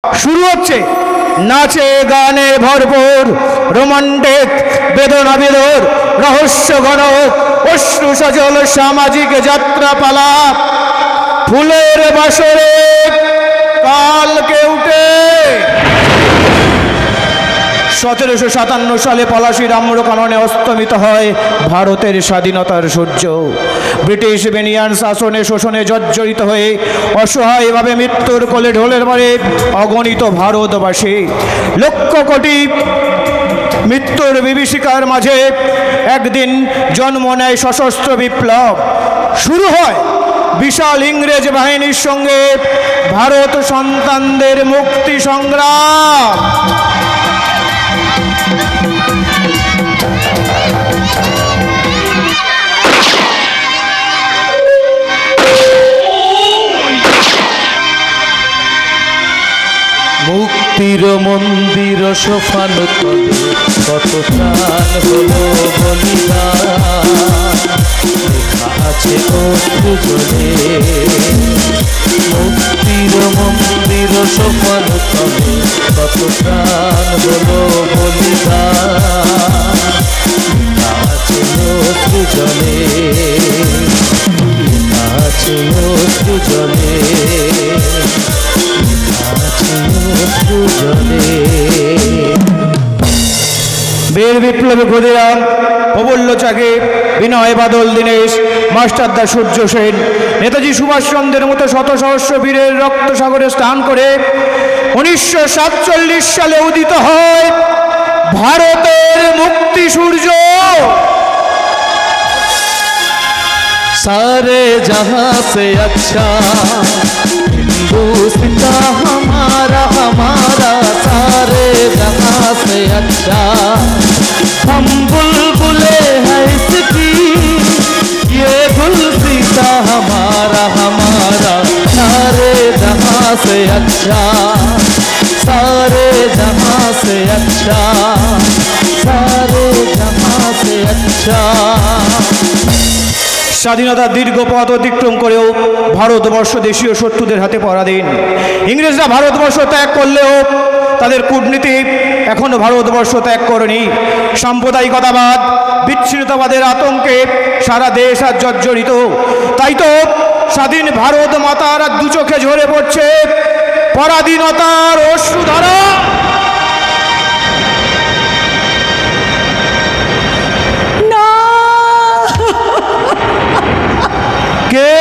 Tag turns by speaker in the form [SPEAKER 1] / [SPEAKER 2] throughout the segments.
[SPEAKER 1] শুরু হচ্ছে নাচে গানে ভরপুর রোমান্টিক বেদনা বিদুর রহস্য ঘন অশ্রু সজল সামাজিক যাত্রাপালা ফুলের বাসরে কালকে উঠে 1757 সালে পলাশীর আম্রকাননে অস্তমিত হয় ভারতের স্বাধীনতার সূর্য। ব্রিটিশ বেনিয়ান শাসনে শোষণে জর্জরিত হয়ে অসহায়ভাবে মৃত্যুর কোলে ঢলে পড়ে অগণিত ভারতবাসী। লক্ষ কোটি মৃত্যুর বিভীষিকার মাঝে একদিন জন্ম নেয় সশস্ত্র বিপ্লব। শুরু হয় বিশাল ইংরেজ বাহিনীর সঙ্গে ভারত সন্তানদের মুক্তি সংগ্রাম।
[SPEAKER 2] মুক্তির মন্দির সোফান তলে কত প্রাণ হলো বলিদান লেখা আছে অশ্রু জলে। মুক্তির মন্দির সোফান তলে কত প্রাণ হলো বলিদান লেখা আছে অশ্রু জলে। লেখা আছে অশ্রু জলে।
[SPEAKER 1] বীর বিপ্লবী ক্ষুদিরাম, প্রফুল্ল চাকি, বিনয় বাদল দীনেশ, মাস্টারদা সূর্য সেন, নেতাজি সুভাষচন্দ্রের মতো শত সহস্র বীরের রক্ত সাগরে স্নান করে 1947 সালে উদিত হয় ভারতের মুক্তি সূর্য।
[SPEAKER 2] सारे जहां से अच्छा हिंदुस्तान हमारा हमारा सारे जहां से अच्छा हम बुलबुले हैं इसकी ये गुलसिता हमारा हमारा सारे जहां से अच्छा सारे जहां से अच्छा सारे जहां से अच्छा।
[SPEAKER 1] স্বাধীনতার দীর্ঘ পথ অতিক্রম করেও ভারতবর্ষ দেশীয় শত্রুদের হাতে পরাধীন। ইংরেজরা ভারতবর্ষ ত্যাগ করলেও তাদের কূটনীতি এখনো ভারতবর্ষ ত্যাগ করেনি। সাম্প্রদায়িকতাবাদ বিচ্ছিন্নতাবাদের আতঙ্কে সারা দেশ আজ জর্জরিত। তাই তো স্বাধীন ভারত মাতার দু চোখে ঝরে পড়ছে পরাধীনতার অশ্রুধারা। কে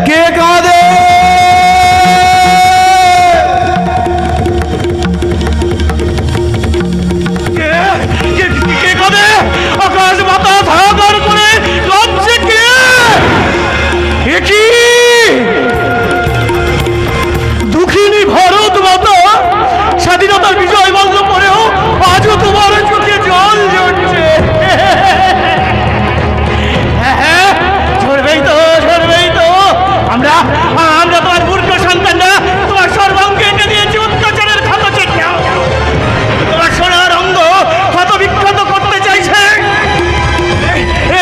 [SPEAKER 1] কে কাঁদে? কে কাঁদে? আকাশ বাতাস হাহাকার করে কাঁদছে কে? কি দুঃখিনী ভারত মাতা স্বাধীনতার বিজয় বন্ধ করেও আজও তোমার চোখে জল ঝরছে। আমরা তোমার মূর্খ সন্তানরা তোমার সর্বাঙ্গে এনে দিয়েছি অত্যাচারের ক্ষত চিহ্ন। তোমার সোনার অঙ্গ ক্ষত বিক্ষত করতে চাইছে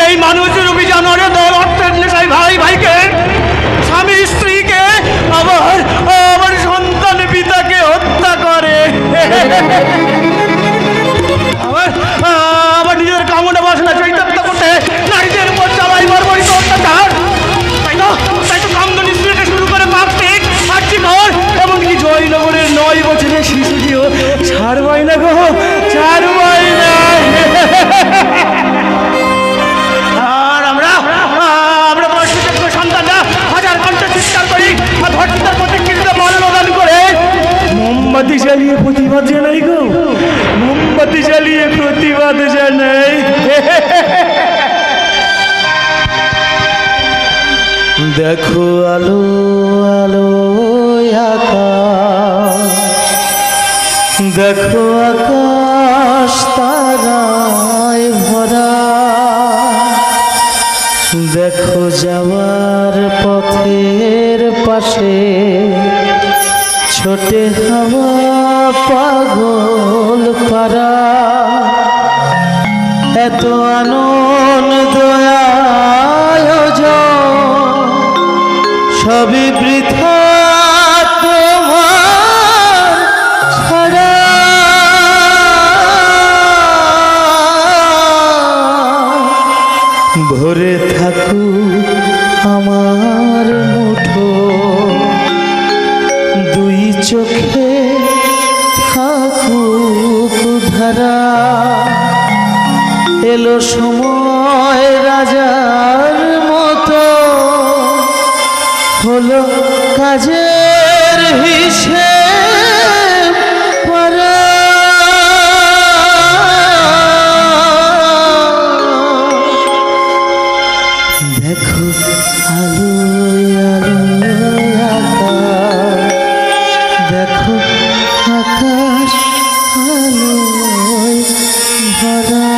[SPEAKER 1] এই মানুষের অভিযানের দল। অর্থের নেশায় ভাই ভাইকে, স্বামী স্ত্রীকে, আবার সন্তান পিতাকে হত্যা করে। আবার নিজের কামনা বাসনা চৈতন্য করতে নারীদের উপর চালাই বর্বরিত অত্যাচার। তাই তো কামদুনি থেকে শুরু করে মার্কটিক আর্চিকর এমনকি জয়নগরের 9 বছরের শিশুটিও ছাড়বাই না গো, ছাড়বাই না। আর আমরা তোমার সুযোগ্য সন্তানরা হাজার ঘন্টা চিৎকার করি আর ধর্ষিতার প্রতিক্রিয়া মানবদান করে মোমবাতি জ্বালিয়ে প্রতিবাদ জানাই গো, মোমবাতি জ্বালিয়ে প্রতিবাদ জানাই।
[SPEAKER 2] দেখো আলো আলো আকাশ, দেখো আকাশ তারায় ভরা, দেখো যাওয়ার পথের পাশে ছোটে হাওয়া পাগল পারা। এত আনন্দ আয়োজন সবই বৃথা কাজের হিসেব করা দেখো আলোয় আলোয় আকাশ, দেখো আকাশ আলোয় ভরা।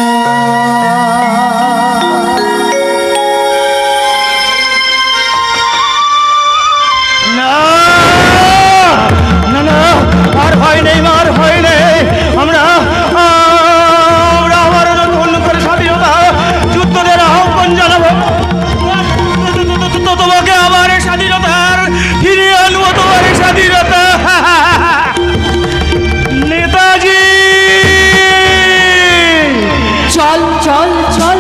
[SPEAKER 1] না না না, আর ভয় নেই, আর ভয় নেই। আমরা আবার নতুন করে স্বাধীনতা যুদ্ধদের আহ্বান জানাবো। তোমাকে আবার স্বাধীনতার ফিরিয়ে আনবো, তোমার স্বাধীনতা। নেতাজি
[SPEAKER 3] চল চল চল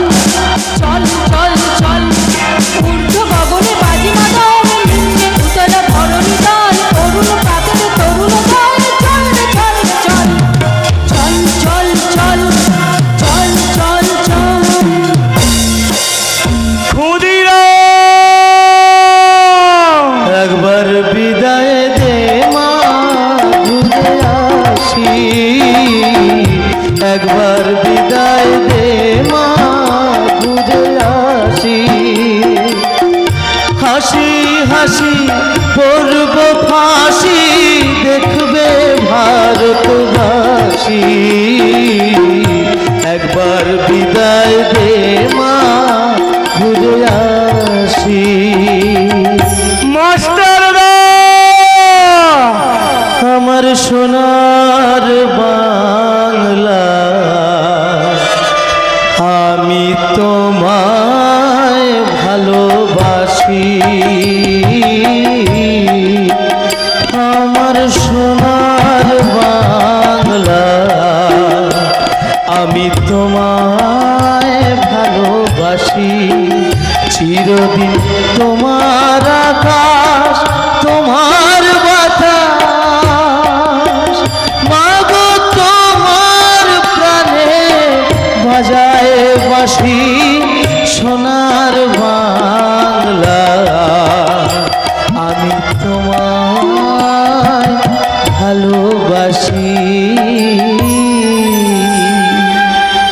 [SPEAKER 3] চল চল চল, ঊর্ধ্ব গগনে বাজি মাতাও নিম্নে উতলা ধরণী দল, তরুণ প্রাতের তরুণ দল, চল রে চল চল চল চল চল চল চল চল।
[SPEAKER 1] ক্ষুদিরাম
[SPEAKER 2] একবার বিদায় দে মা, ঘুরে আসি। একবার বিদায় দে মা, ঘুরে আসি। হাসি হাসি পড়ব ফাঁসি, দেখবে ভারতবাসী। একবার বিদায় দে মা, ঘুরে আসি।
[SPEAKER 1] মাস্টারদা
[SPEAKER 2] আমার সোনার বাংলা, আমি তোমায় ভালোবাসি। আমার সোনার বাংলা, আমি তোমায় ভালোবাসি। চিরদিন তোমার আকাশ, তোমার বাতাস, মাগো তোমার প্রাণে বাজায় বাঁশি। সোনার বাংলা, আমি তোমায় ভালোবাসি।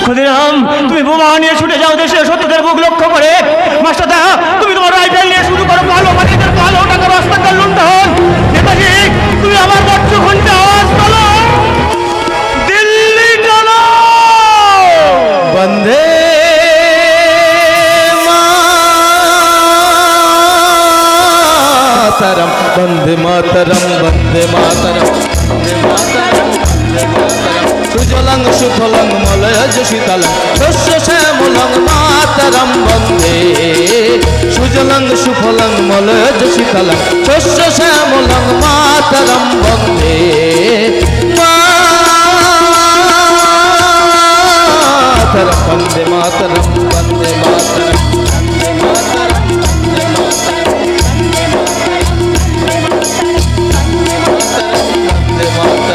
[SPEAKER 1] ক্ষুদিরাম, তুমি বোমা নিয়ে ছুটে যাও দেশে শত্রুদের বুক লক্ষ্য করে। মাস্টারদা, তুমি তোমার রাইফেল নিয়ে শুরু করো ভালো মাটিদের ভালো টাকা রাস্তাকার লুণ্ঠন। নেতাজি, তুমি আমার বজ্র ঘন্টা আওয়াজ তোলো, দিল্লি চলো।
[SPEAKER 2] বন্দে মাতরম, বন্দে মাতরম, বন্দে মাতরম, বন্দে মাতরম, বন্দে মাতরম। সুজলং সুফলং মলয়জ শীতলং শস্য শ্যামলং মাতরম বন্দে। সুজলং সুফলং মলয়জ শীতলং শস্য শ্যামলং মাতরম বন্দে। মাতরম বন্দে মাতরম, বন্দে মাতরম, বন্দে মাতরম, বন্দে মাতরম, বন্দে মাতরম,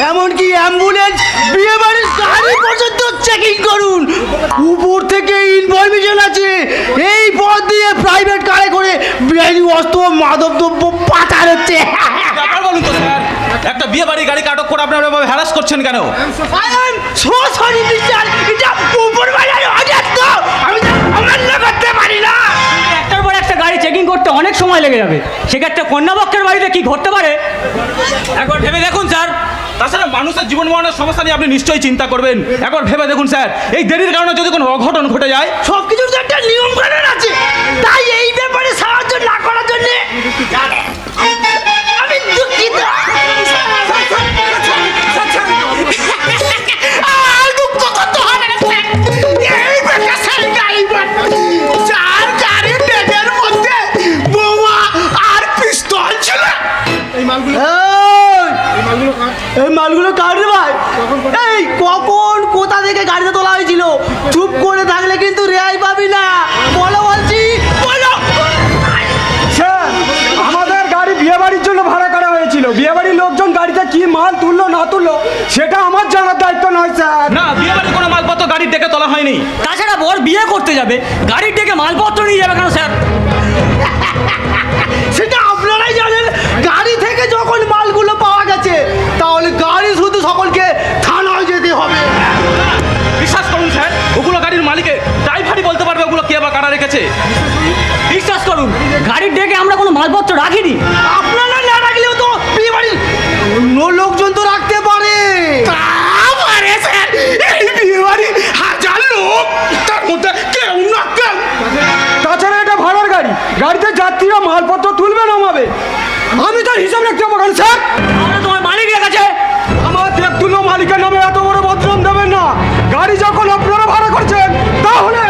[SPEAKER 1] এমনকি অ্যাম্বুলেন্স, বিয়ে বাড়ির গাড়ি পর্যন্ত চেকিং করুন। উপর থেকে ইনফরমেশন আছে এই পথ দিয়ে প্রাইভেট কারে করে বেআইনি অস্ত্র মাদক দ্রব্য পাচার হচ্ছে।
[SPEAKER 4] ব্যাপার বলুন তো স্যার, একটা বিয়ে বাড়ির গাড়িকে আটক করে আপনারা এভাবে হ্যারাস করছেন কেন?
[SPEAKER 1] সরি মিস্টার, এটা উপর বাজার অর্ডার তো আমি তো অমান্য করতে পারি না।
[SPEAKER 5] একটার পর একটা গাড়ি চেকিং করতে অনেক সময় লেগে যাবে, সেক্ষেত্রে কন্যাপক্ষের বাড়িতে কি ঘটতে পারে
[SPEAKER 4] একবার ভেবে দেখুন স্যার। তাছাড়া মানুষের জীবন মরণের সমস্যা নিয়ে আপনি নিশ্চয়ই চিন্তা করবেন। একবার ভেবে দেখুন স্যার, এই দেরির কারণে যদি কোনো অঘটন ঘটে যায়।
[SPEAKER 1] সব কিছুর তো একটা নিয়ম কানুন আছে, তাই এই ব্যাপারে সাহায্য না করার জন্য আমি দুঃখিত।
[SPEAKER 6] মালগুলো কার রে ভাই? এই কখন কোথা থেকে গাড়িতে তোলা হয়েছিল? চুপ করে থাকলে কিন্তু রেহাই পাবি না। বলো বলছি, বলো।
[SPEAKER 7] স্যার, আমাদের গাড়ি বিয়ে বাড়ির জন্য ভাড়া করা হয়েছিল। বিয়ে বাড়ির লোকজন গাড়িতে কি মাল তুললো না তুললো সেটা আমার জানার দায়িত্ব নয় স্যার।
[SPEAKER 4] না, বিয়ে বাড়ির কোনো মালপত্র গাড়ির ডেকে তোলা হয়নি।
[SPEAKER 5] তাছাড়া বর বিয়ে করতে যাবে, গাড়ির ডেকে মালপত্র নিয়ে যাবে কেন স্যার?
[SPEAKER 6] সেটা আপনারাই জানেন। গাড়ি থেকে যখন মালগুলো পাওয়া গেছে তাহলে গাড়ি শুধু সকলকে থানায় যেতে হবে।
[SPEAKER 4] বিশ্বাস করুন স্যার, ওগুলো গাড়ির মালিকের ড্রাইভারই বলতে পারবে ওগুলো কে বা কারা রেখেছে।
[SPEAKER 5] বিশ্বাস করুন, গাড়ির ডেকে আমরা কোনো মালপত্র রাখিনি।
[SPEAKER 6] আপনারা না রাখলেও তো বিয়ে বাড়ির অন্য লোকজন তো রাখতে পারে। এই বিয়ে বাড়ি হাজার লোক, তার মধ্যে কেউ না কেউ।
[SPEAKER 7] তাছাড়া এটা ভাড়ার গাড়ি, গাড়িতে যাত্রীরা মালপত্র তুলবে নামাবে। আমি তার হিসাব রাখতে পারবো কেন স্যার?
[SPEAKER 5] আমরা তোমার মালিকের কাছে।
[SPEAKER 7] আমার দেখতুল্য মালিকের নামে এত বড় বদনাম দেবেন না। গাড়ি যখন আপনারা ভাড়া করছেন তাহলে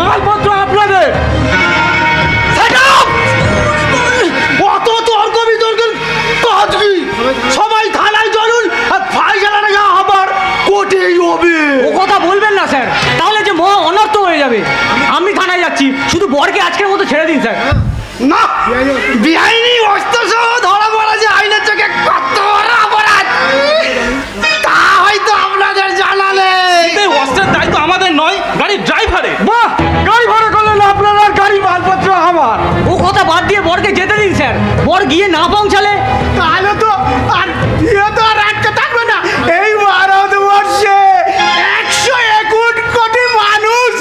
[SPEAKER 7] মালপত্র আপনাদের।
[SPEAKER 6] অত তর্ক বিতর্কের কাজ কি? সবাই থানায় চলুন, আর ফাইসালাটা আবার কোর্টেই হবে।
[SPEAKER 5] ও কথা বলবেন না স্যার, তাহলে যে মহা অনর্থ হয়ে যাবে। আমি থানায় যাচ্ছি, শুধু বরকে আজকের মতো ছেড়ে দিন স্যার।
[SPEAKER 6] না, বেআইনি অস্ত্র সহ ধরা পড়া যে আইনের চোখে কত বড় অপরাধ তা হয়তো আপনাদের জানা নেই।
[SPEAKER 4] এই অস্ত্রের দায়িত্ব আমাদের নয়, গাড়ির ড্রাইভারের।
[SPEAKER 7] বাহ, গাড়ি ভাড়া করলেন আপনারা, গাড়ি মালপত্র আমার।
[SPEAKER 5] ও কথা বাদ দিয়ে বরকে যেতে দিন স্যার। বর গিয়ে না পৌঁছালে
[SPEAKER 6] তাহলে তো আর বিয়ে তো আর আটকে থাকবে না। এই ভারতবর্ষে 161 কোটি মানুষ,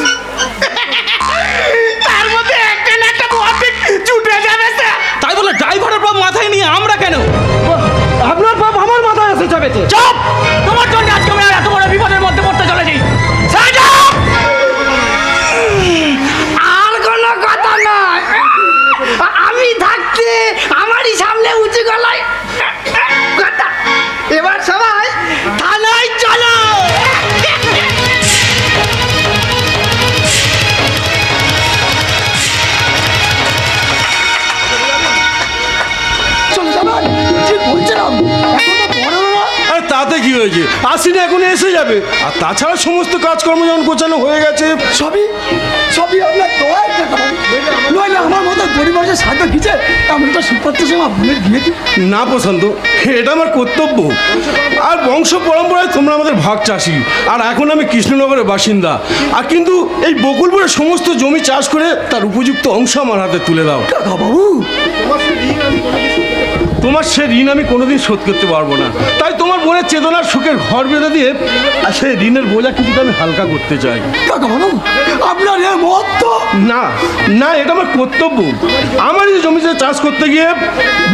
[SPEAKER 6] তার মধ্যে একটা না একটা বড় ছুটে যাবে স্যার।
[SPEAKER 4] তাই বলে ড্রাইভারের বাপ মাথায় নিয়ে আমরা কেন?
[SPEAKER 7] আপনার বাপ আমার মাথায় এসে চাপেছে।
[SPEAKER 5] চুপ! তোমার জন্য আজকে আমি এত বড় বিপদের মধ্যে পড়তে চলেছি।
[SPEAKER 6] আর কোনো কথা নয়, আমি থাকতে আমারই সামনে উঁচু গলায় কথা। এবার সবাই থানায় চলো। চলে যাবেন? যে বলছিলাম এখনো বড় না।
[SPEAKER 8] আর তাতে কি হয়েছে? আসিনি, এখন এসে যাবে। আর তাছাড়া সমস্ত কাজকর্ম যখন গোছানো হয়ে গেছে।
[SPEAKER 7] সবই আপনার দোয়ায় টাকা পাবো। নইলে আমার মতো গরিব মানুষের সাথে ভিজে আমি তো সুপাত্র সে আমার বোনের বিয়ে দিই।
[SPEAKER 8] না প্রশান্ত, এটা আমার কর্তব্য। আর বংশ পরম্পরায় তোমরা আমাদের ভাগ চাষি, আর এখন আমি কৃষ্ণনগরের বাসিন্দা। আর কিন্তু এই বকুলপুরের সমস্ত জমি চাষ করে তার উপযুক্ত অংশ আমার হাতে তুলে দাও।
[SPEAKER 7] কাকা বাবু,
[SPEAKER 8] তোমার সে ঋণ আমি কোনোদিন শোধ করতে পারবো না। তাই তোমার বোনের চেতনার সুখের ঘর বেঁধে দিয়ে আর সেই ঋণের বোঝা কিছুটা আমি হালকা করতে চাই।
[SPEAKER 7] কাকা বাবু, আপনার এ মত তো।
[SPEAKER 8] না না, এটা আমার কর্তব্য। আমার এই জমিতে চাষ করতে গিয়ে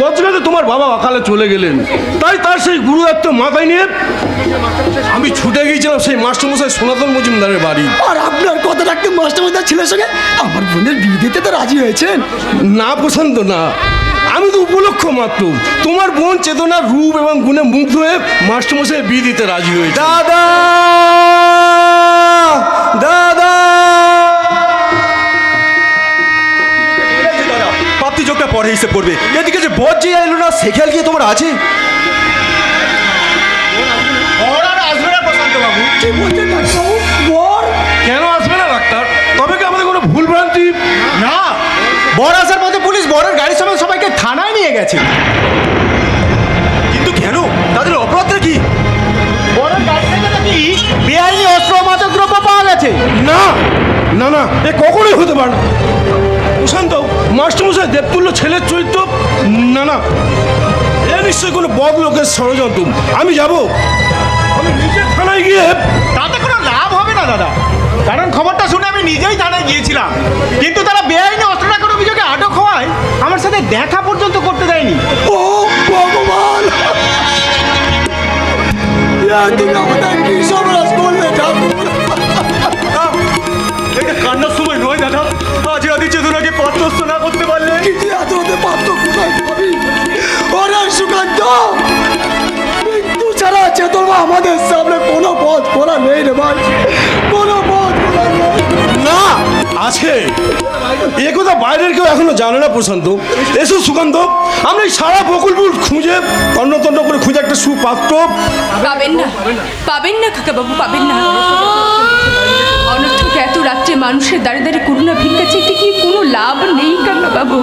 [SPEAKER 8] বজ্রঘাতে তোমার বাবা অকালে চলে গেলেন। তাই তার সেই গুরুদায়িত্ব মাথায় নিয়ে আমি ছুটে গিয়েছিলাম সেই মাস্টারমশাই সনাতন মজুমদারের বাড়ি।
[SPEAKER 7] আর আপনার কথা রাখতে মাস্টারমশাই ছেলের সঙ্গে আমার বোনের বিয়ে দিতে তো রাজি হয়েছেন?
[SPEAKER 8] না প্রশান্ত, না, আমি তো উপলক্ষ মাত্র। তোমার বোন চেতনার রূপ এবং গুণে মুগ্ধ হয়ে মাস্টারমশাই বিয়ে দিতে রাজি হয়েছে।
[SPEAKER 1] দাদা দাদা
[SPEAKER 9] প্রাপ্তি যোগটা পরে হিসেবে পড়বে। এদিকে যে বর যে এলো না সে খেয়াল কি তোমার আছে?
[SPEAKER 7] কি বলছেন ডাক্তারবাবু? বর
[SPEAKER 8] কেন আসবে না ডাক্তার? তবে কি আমাদের কোনো ভুল ভ্রান্তি?
[SPEAKER 9] না, বর আসার পথে পুলিশ বরের গাড়ির সময় সবাইকে থানায় নিয়ে গেছে। কিন্তু কেন? তাদের অপরাধটা কি?
[SPEAKER 6] বড় গাড়ি থেকে নাকি বেআইনি অস্ত্র মাদক দ্রব্য পাওয়া গেছে।
[SPEAKER 8] না না না, এ কখনোই হতে পারে না। প্রশান্ত, মাস্টারমশাই দেবতুল্য ছেলের চরিত্র। না না, এ নিশ্চয়ই কোনো বদ লোকের ষড়যন্ত্র। আমি যাব, আমি নিজে থানায় গিয়ে।
[SPEAKER 9] তাতে কোনো লাভ হবে না দাদা, কারণ খবরটা শুনে আমি নিজেই থানায় গিয়েছিলাম। কিন্তু তারা বেআইনি অস্ত্র রাখার অভিযোগে আটক হওয়ায় আমার সাথে দেখা পর্যন্ত করতে দেয়নি।
[SPEAKER 7] ও ভগবান, তুমি আমাদের কি সর্বনাশ করলে ঠাকুর?
[SPEAKER 9] এটা কান্নার সময় নয় দাদা। আজ রাতে চেতনাকে পথস্থ না করতে পারলে
[SPEAKER 7] কিন্তু এত হতে পারতো কোথায় পাবি? ওরে সুকান্ত, মৃত্যু ছাড়া চেতনা আমাদের সামনে কোনো পথ খোলা নেই রে ভাই, কোনো পথ খোলা নেই।
[SPEAKER 8] না, আছে। এ কথা বাইরের কেউ এখনো জানে না প্রশান্ত। এসো সুকান্ত, আমরা এই সারা বকুলপুর খুঁজে তন্ন তন্ন করে খুঁজে একটা পাত্র
[SPEAKER 3] পাবেন না, পাবেন না কাকা বাবু, পাবেন না। অনর্থক এত রাত্রে মানুষের দাঁড়িয়ে দাঁড়িয়ে করুণা ভিক্ষা চাইতে কি কোনো লাভ নেই কাকা বাবু।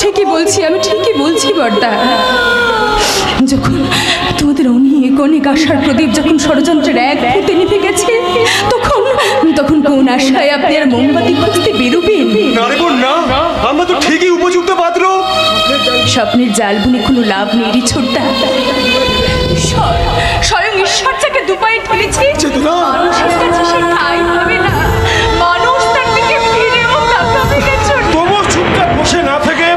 [SPEAKER 3] ঠিকই বলছি, আমি ঠিকই বলছি বর্দা। যখন তোমাদের অনেক অনেক আশার প্রদীপ যখন ষড়যন্ত্রের এক ফুটে নিভে গেছে, তখন তখন কোন আশায় আপনি আর মোমবাতি খুঁজতে বেরোবেন?
[SPEAKER 8] না, আমরা তো ঠিকই উপযুক্ত পাত্র।
[SPEAKER 3] স্বপ্নের জাল বুনে কোনো লাভ নেই রে ছোট্টা। স্বয়ং ঈশ্বর যাকে দুপায়ে ঠেলেছে, মানুষের কাছে সে ঠাঁই হবে না। মানুষ তার দিকে ফিরেও তাকাবে না ছোট্টা।
[SPEAKER 8] তবু চুপচাপ বসে না থেকে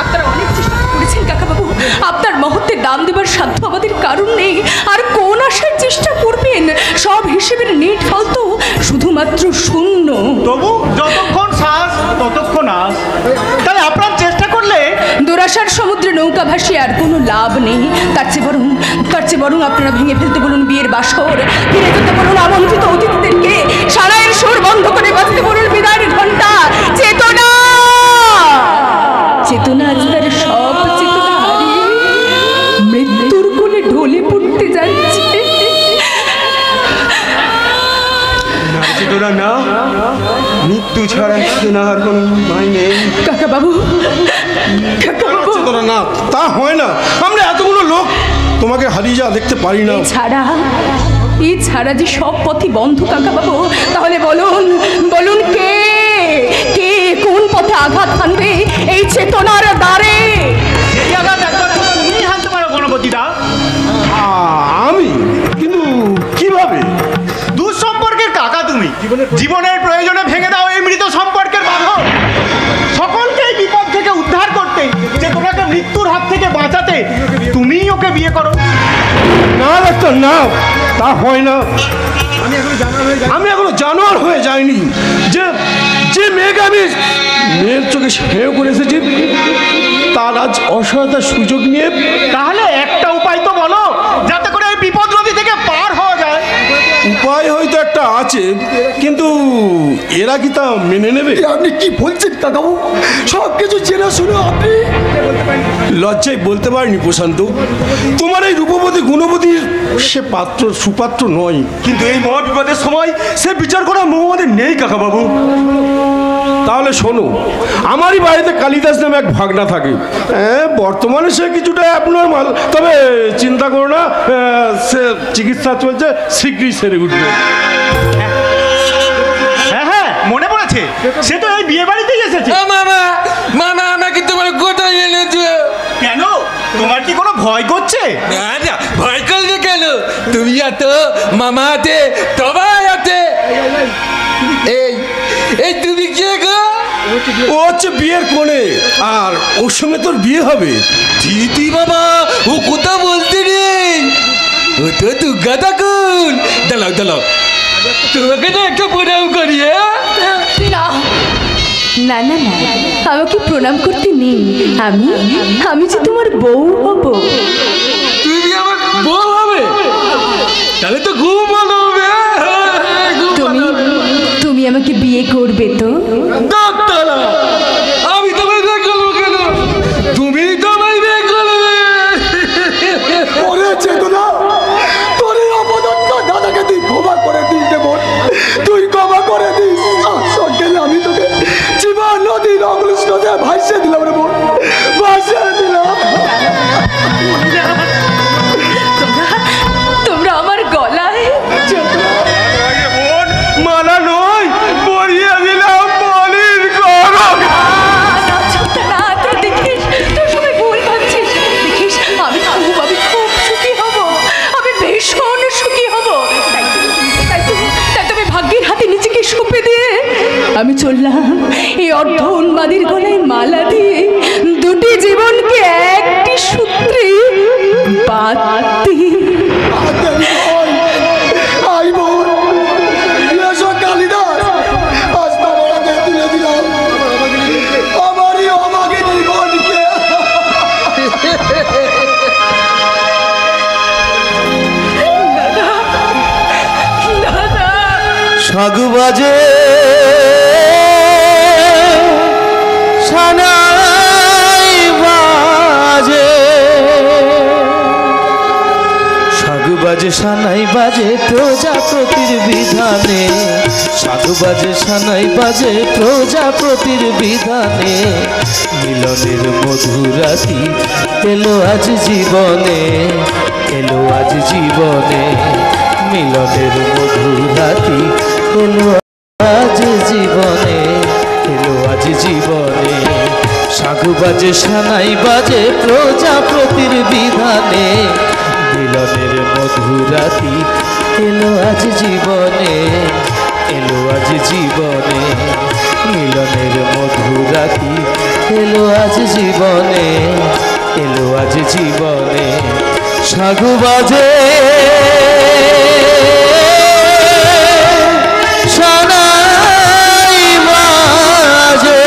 [SPEAKER 3] আপনারা অনেক চেষ্টা করেছেন কাকাবাবু, আপনার মহত্বের দাম দেবার সাধ্য আমাদের কারণ নেই। আর কোন আশার চেষ্টা করবেন? সব হিসেবের নেট ফল তো শুধুমাত্র শূন্য।
[SPEAKER 9] তবু যতক্ষণ শ্বাস ততক্ষণ আস। তাহলে আপনার চেষ্টা করলে
[SPEAKER 3] দুরাশার সমুদ্রে নৌকা ভাসি আর কোনো লাভ নেই। তার চেয়ে বরং আপনারা ভেঙে ফেলতে বলুন বিয়ের বাসর, ফিরে যেতে বলুন আমন্ত্রিত অতিথিদেরকে, সারায়ের সুর বন্ধ করে বাজতে বলুন বিদায়ের ঘন্টা। চেতনা চেতনা আজ তার সব চেতনা হারিয়ে মৃত্যুর কোলে ঢলে পড়তে যাচ্ছে।
[SPEAKER 8] চেতনা না, মৃত্যু ছাড়া চেতনার কোনো ভয় নেই।
[SPEAKER 3] কাকা বাবু,
[SPEAKER 8] চেতনা না, তা হয় না। আমরা এতগুলো লোক তোমাকে হারিয়ে যা দেখতে পারি না।
[SPEAKER 3] এছাড়া যে সব পথই বন্ধ কাকা বাবু। তাহলে বলুন কে কোন পথে আঘাত হানবে এই চেতনার দ্বারে?
[SPEAKER 9] এই আঘাত একবার তুমি হানতে পারো গণপতিদা।
[SPEAKER 8] আমি কিন্তু কিভাবে?
[SPEAKER 9] দুঃসম্পর্কের কাকা তুমি, জীবনের প্রয়োজনে ভেঙে দাও এই মৃত সম্পর্কের বাঁধন। সকলকে এই বিপদ থেকে উদ্ধার করতে, যে তোমাকে মৃত্যুর হাত থেকে বাঁচাতে তুমিই ওকে বিয়ে করো।
[SPEAKER 8] না ডাক্তার, না, তা হয় না। আমি এখনো জানোয়ার হয়ে যাইনি যে মেয়েকে আমি মেয়ের চোখে সেও করে এসেছি, তার আজ অসহায়তার সুযোগ নিয়ে।
[SPEAKER 9] তাহলে একটা উপায় তো বলো, যাতে করে এই বিপদ নদী থেকে পার হওয়া যায়।
[SPEAKER 8] উপায় হয়তো একটা আছে, কিন্তু এরা কি তা মেনে নেবে?
[SPEAKER 7] আপনি কি বলছেন কাকাবু? সব কিছু জেনে শুনে আপনি
[SPEAKER 8] লজ্জায় বলতে পারিনি প্রশান্ত, তোমার এই রূপবতী গুণবতীর সে পাত্র সুপাত্র নয়। কিন্তু এই মহা বিপদের সময় সে বিচার করা মোহাম্মদের নেই কাকাবাবু। তাহলে শোনো, আমারই বাড়িতে কালিদাস নামে এক ভাগনা থাকে। বর্তমানে সে কিছুটা অ্যাবনর্মাল, তবে চিন্তা করো না, সে চিকিৎসা চলছে, শীঘ্রই সেরে উঠবে।
[SPEAKER 9] হ্যাঁ, মনে পড়েছে, সে তো এই বিয়ে বাড়িতেই এসেছে।
[SPEAKER 10] মামা আমাকে তোমার কোথায় এনেছো?
[SPEAKER 9] কেন, তোমার কি কোনো ভয় করছে?
[SPEAKER 10] না, ভয় করবে কেন? তুমি এত মামা আছে, তোমার আছে। এই তুমি কে গো?
[SPEAKER 8] ও হচ্ছে বিয়ের কোণে, আর ওর সঙ্গে তোর বিয়ে হবে।
[SPEAKER 10] দিদি বাবা, ও কথা বলতে নেই, ও তো দুর্গা ঠাকুর। দাঁড়াও, তোমাকে না একটা প্রণাম করি।
[SPEAKER 3] না না না, আমাকে প্রণাম করতে নেই। আমি যে তোমার বউ হব।
[SPEAKER 10] তুমি আমার বউ হবে? তাহলে তো খুব ভালো হবে।
[SPEAKER 3] তুমি আমাকে বিয়ে করবে তো?
[SPEAKER 10] আমি তোমায় বিয়ে করবো কেন? তুমি তোমায় বিয়ে করবে।
[SPEAKER 7] ওরে চেতনা, তোর এই অপদত্ত দাদাকে তুই ক্ষমা করে দিস রে বোন, তুই ক্ষমা করে দিস। সঙ্গে আমি তোকে জীবন নদীর অগ্রস্রোতে ভাসিয়ে দিলাম রে বোন, ভাসিয়ে দিলাম।
[SPEAKER 3] তোমরা আমার গলায়
[SPEAKER 8] মালা নয়, পরিয়ে দিলাম বলির গরম।
[SPEAKER 3] দেখিস, তোর সবাই ভুল ভাবছিস। দেখিস, আমি খুব সুখী হব, আমি ভীষণ সুখী হব। তাই তো আমি ভাগ্যের হাতে নিজেকে সঁপে দিয়ে আমি চললাম এই অর্ধ উন্মাদের গলায় মালা দিয়ে, দুটি জীবনকে একটি সূত্রে বাঁধতে।
[SPEAKER 7] আই বোন, এসো কালিদাস, আজ তোমার হাতে তুলে দিলাম আমারই অবাকে জীবনকে।
[SPEAKER 2] সাগু বাজে সানাই সানাই বাজে প্রজাপতির বিধানে, সাধু বাজে সানাই বাজে প্রজাপতির বিধানে। মিলনের মধুরাতি এলো আজ জীবনে, এলো আজ জীবনে। মিলনের মধুরাতি এলো আজ জীবনে, এলো আজ জীবনে। সাধু বাজে সানাই বাজে প্রজাপতির বিধানে, মিলনের মধুরাতি এলো আজ জীবনে, এলো আজ জীবনে। মিলনের মধুরাতি এলো আজ জীবনে, এলো আজ জীবনে। সাধু বাজে সানাই বাজে।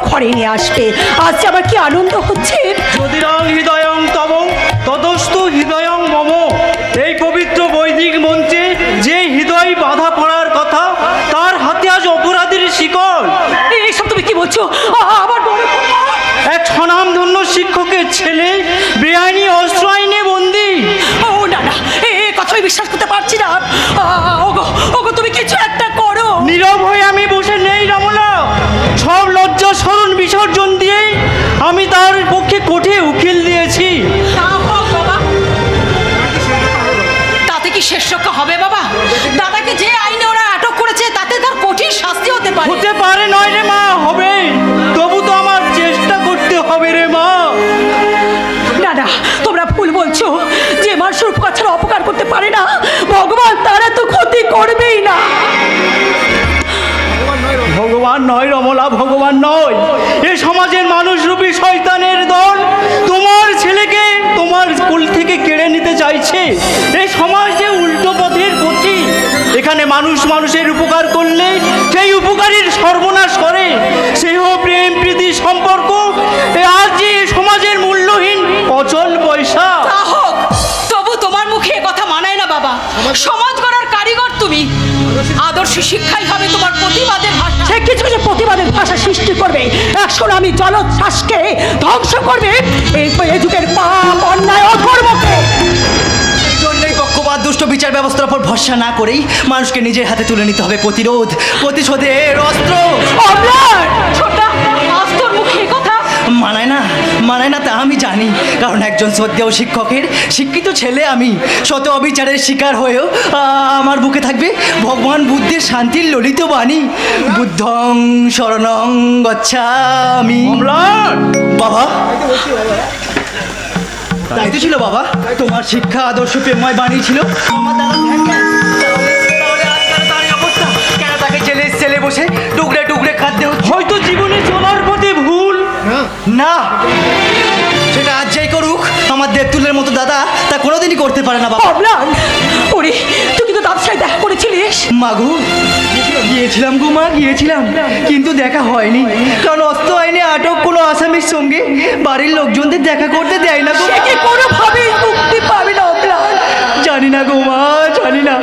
[SPEAKER 3] ঘরে নিয়ে আসবে। আজ আমার কি আনন্দ হচ্ছে।
[SPEAKER 5] যদিরাং হৃদয়ং তব তদস্তু হৃদয়ং মম। এই পবিত্র বৈদিক মঞ্চে যে হৃদয় বাধা পড়ার কথা, তার হাতে আজ অপরাধীর শিকল।
[SPEAKER 3] এইসব তুমি কি বলছো? আমার বড়
[SPEAKER 5] এক স্বনামধন্য শিক্ষকের ছেলে বেআইনি
[SPEAKER 3] ওগো তুমি কিছু একটা করো।
[SPEAKER 5] নীরব হয়ে আমি বসে নেই রমলা, সব লজ্জা শরণ বিসর্জন দিয়ে আমি তার পক্ষে কোর্টে উকিল দিয়েছি।
[SPEAKER 3] তাতে কি শেষ রক্ষা হবে বাবা? দাদাকে যে আইনে ওরা আটক করেছে তাতে তার কঠিন শাস্তি হতে পারে।
[SPEAKER 5] হতে পারে নয় রে মা, হবে, তবু তো আমার চেষ্টা করতে হবে রে মা।
[SPEAKER 3] দাদা তোমরা ভুল বলছো, যে মানুষের উপকার ছাড়া অপকার করতে পারে না ভগবান তারা তো ক্ষতি করবেই না।
[SPEAKER 5] ভগবান নয় রমলা, ভগবান নয়, এ সমাজের মানুষরূপী শয়তানের দল তোমার ছেলেকে তোমার স্কুল থেকে কেড়ে নিতে চাইছে। এই সমাজ যে উল্টো পথের পথি, এখানে মানুষ মানুষের উপকার করলে সেই উপকারীর সর্বনাশ করে। স্নেহ প্রেম প্রীতি সম্পর্ক আজ যে সমাজের মূল্যহীন অচল পয়সা।
[SPEAKER 3] তা হোক, তবু তোমার মুখে এ কথা মানায় না বাবা। সমাজ গড়ার কারিগর তুমি, আদর্শ শিক্ষাই হবে তোমার প্রতিবাদের ভাষা। সে কিছু কিছু প্রতিবাদের ভাষা সৃষ্টি করবে, একশো আমি জলোচ্ছ্বাসকে ধ্বংস করবে এই যুগের পাপ অন্যায় অধর্মকে।
[SPEAKER 11] এই জন্যই পক্ষপাত দুষ্ট বিচার ব্যবস্থার উপর ভরসা না করেই মানুষকে নিজের হাতে তুলে নিতে হবে প্রতিরোধ, প্রতিশোধের অস্ত্র।
[SPEAKER 3] তোর মুখে কথা
[SPEAKER 11] মানায় না তা আমি জানি, কারণ একজন শ্রদ্ধেয় শিক্ষকের শিক্ষিত ছেলে আমি। শত অবিচারের শিকার হয়েও আমার বুকে থাকবে ভগবান বুদ্ধের শান্তির ললিত বাণী, বুদ্ধং শরণং গচ্ছামি। বাবা তাই তো ছিল বাবা, তোমার শিক্ষা আদর্শ প্রেমময় বাণী ছিল আমার দাদা ধ্যান। তাহলে আজকাল তার অবস্থা কেন? তাকে ছেলে বসে টুকরে টুকরে খাদ্য
[SPEAKER 5] হয়তো জীবনে চলার পথে ভুল
[SPEAKER 11] না, সেটা আজ যাই করুক আমার দেবতুলের মতো দাদা তা কোনোদিনই করতে পারে না বাবা।
[SPEAKER 3] ওরে তুই কিন্তু ব্যবসায় দেখা করেছিলিস?
[SPEAKER 11] মাগু গিয়েছিলাম গো মা, গিয়েছিলাম, কিন্তু দেখা হয়নি, কারণ অস্ত্র আইনে আটক কোনো আসামির সঙ্গে বাড়ির লোকজনদের দেখা করতে দেয় না গো।
[SPEAKER 3] কোনোভাবেই মুক্তি পাবে না।
[SPEAKER 11] জানি না গো মা, জানি না,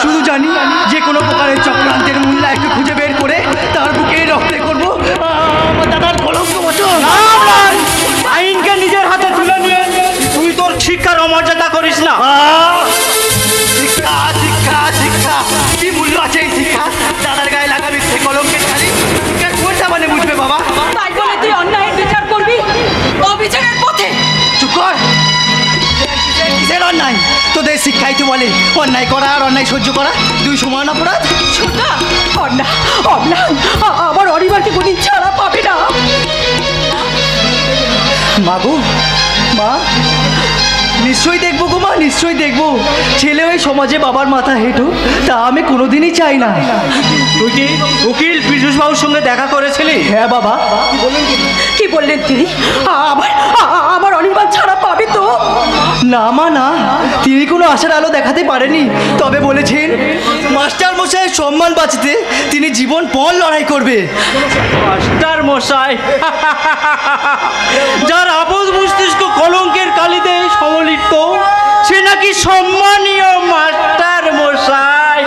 [SPEAKER 11] শুধু জানি যে কোনো প্রকারের চক্রান্তের মূল্য একটু খুঁজে বের করে তার বুকে রক্তে করবো আমার দাদার কলঙ্ক মোচন।
[SPEAKER 5] আইনকে নিজের হাতে তুলে নিয়ে তুই তোর শিক্ষার অমর্যাদা করিস না।
[SPEAKER 11] শিক্ষা শিক্ষা শিক্ষা, কি মূল্য আছে এই শিক্ষা? দাদার গায়ে লাগাবি সে কলঙ্কের খালি শিক্ষা কোনটা মানে বুঝবে বাবা?
[SPEAKER 3] তাই বলে তুই অন্যায়ের বিচার করবি অবিচারের পথে?
[SPEAKER 11] চুপ কর, কিসের অন্যায়? তোদের শিক্ষাই তো বলে অন্যায় করা আর অন্যায় সহ্য করা দুই সমান অপরাধ।
[SPEAKER 3] আমার অনিবারকে কোনদিন ছাড়া পাবে না।
[SPEAKER 11] মাগো মা, নিশ্চয়ই দেখবো গো মা, নিশ্চয়ই দেখবো। ছেলে ওই সমাজে বাবার মাথা হেঁটো তা আমি কোনোদিনই চাই না।
[SPEAKER 5] তুই কি উকিল পীযূষ বাবুর সঙ্গে দেখা করেছিলি?
[SPEAKER 11] হ্যাঁ বাবা।
[SPEAKER 3] কি বললেন তিনি? আমার অনির্বাণ ছাড়া পাবে তো?
[SPEAKER 11] না মা না, তিনি কোনো আশার আলো দেখাতে পারেনি, তবে বলেছেন মাস্টার মশাইয়ের সম্মান বাঁচাতে তিনি জীবন পণ লড়াই করবে।
[SPEAKER 5] মাস্টার মশাই যার আবদ মস্তিষ্ক কলঙ্কের কালিতে সমলিপ্ত, সে নাকি সম্মানীয় মাস্টার মশাই?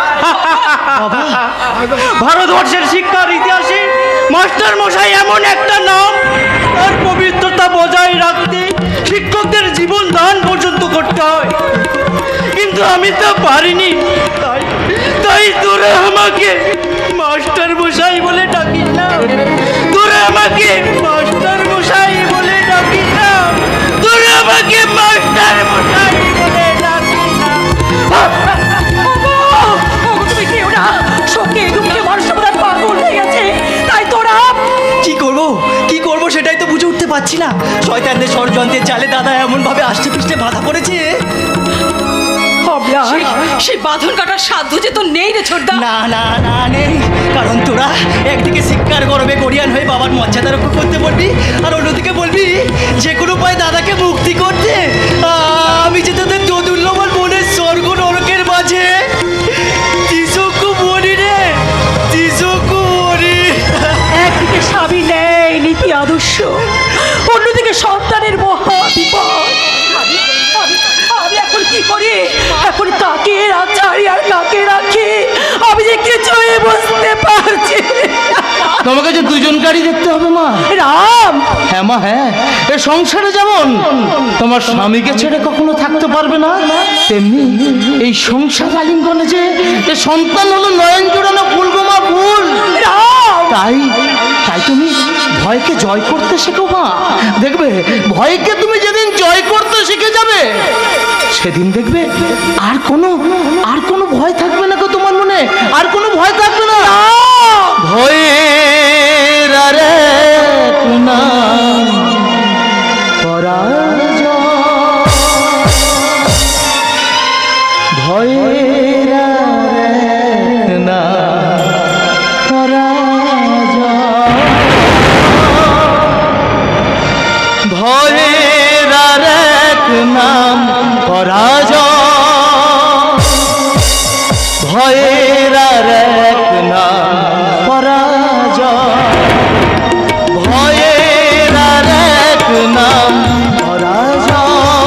[SPEAKER 5] ভারতবর্ষের শিক্ষার ইতিহাসে মাস্টার মশাই এমন একটা নাম, তার পবিত্রতা বজায় রাখতে শিক্ষকদের জীবন দান পর্যন্ত করতে হয়, কিন্তু আমি তো পারিনি। তাই তোরা আমাকে মাস্টার মশাই বলে ডাকিস না, তোরা আমাকে মাস্টার মশাই বলে ডাকিস না, তোরা আমাকে মাস্টার মশাই বলে ডাকিস না।
[SPEAKER 3] তুমি কেউ না, সত্যি দুঃখে মানুষ পাগল হয়ে গেছে। তাই তোরা
[SPEAKER 11] কি করবো সেটাই তো বুঝে উঠতে পারছি না। শয়তানদের ষড়যন্ত্রের জালে দাদা এমন ভাবে আষ্টে পৃষ্ঠে বাধা পড়েছে।
[SPEAKER 3] সেই বাঁধন কাটার সাধ্য যে তোর নেই রে ছোটদা।
[SPEAKER 11] না না না নেই, কারণ তোরা একদিকে শিক্ষার গর্বে গড়িয়ান হয়ে বাবার মর্যাদা রক্ষা করতে বলবি, আর অন্যদিকে বলবি যে কোনো উপায় দাদাকে মুক্তি করতে। আমি যে তোদের দোদুল্যমান মনের স্বর্গ নরকের মাঝে তিসকু মরি রে, তিসকু মরি।
[SPEAKER 3] একদিকে স্বামী নেই নীতি আদর্শ, অন্যদিকে সন্তানের মহা বিপদ। আমি এখন কি করি? এখন কাকে ছাড়ি আর কাকে রাখি আমি যে কিছুই বুঝতে পারছি।
[SPEAKER 5] তোমাকে যে দুজনকারই দেখতে হবে মা।
[SPEAKER 3] রাম,
[SPEAKER 5] হ্যাঁ মা, হ্যাঁ। এ সংসারে যেমন তোমার স্বামীকে ছেড়ে কখনো থাকতে পারবে না, তেমনি এই সংসার আলিঙ্গনে যে এ সন্তান হলো নয়ন জোড়ানো ফুল গো মা, ফুল। তাই তাই তুমি ভয়কে জয় করতে শেখো মা। দেখবে ভয়কে তুমি যেদিন জয় করতে শিখে যাবে, সেদিন দেখবে আর কোনো ভয় থাকবে না গো তোমার মনে, আর কোনো ভয় থাকবে না। ভয়ের আরে নাম পরাজয়, ভয়ের আরে নাম পরাজয়, ভয়ের আরে নাম পরাজয়, ভয়ের আরেক নাম পরাজয়, ভয়ের আরেক নাম পরাজয়,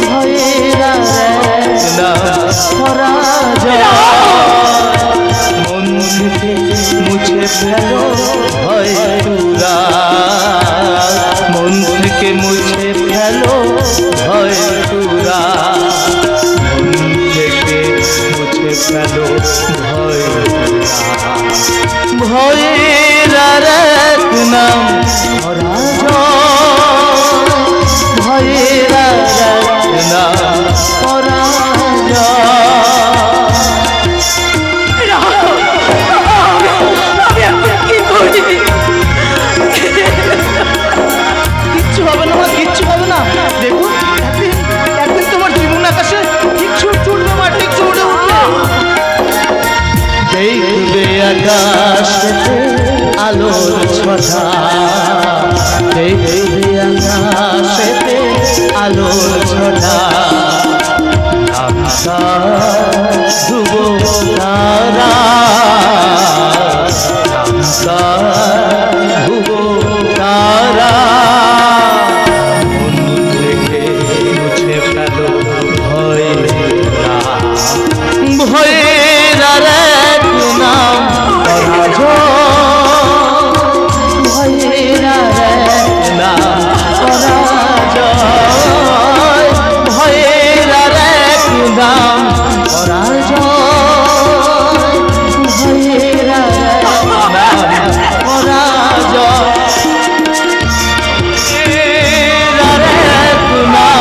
[SPEAKER 5] ভয়ের আরেক নাম পরাজয়। মন থেকে মুছে ফেলো ভয় তুরা, মন থেকে মুছে ফেলো ভয় তুরা, ফেলো ভয়, ভয়ের আরেক নাম পরাজয়, ভয়ের আরেক নাম পরাজয়। কিচ্ছু হবে না, কিচ্ছু হবে না। দেখো একদিন তোমার জীবন আকাশে কিচ্ছু চুলবে মা, ঠিক চুলবে। দেখবে আকাশেতে আলোর ছটা, দেখবে আকাশেতে আলোর ছটা, ধ্রুব তারা, ধ্রুব তারা, মন থেকে মুছে ফেলো ভয়, ভয়ের আরেক নাম পরাজয়, ভয়ের আরেক নাম পরাজয়, ভয়ের আরেক নাম পরাজয়, ভয়ের আরেক নাম পরাজয়, ভয়ের আরেক নাম।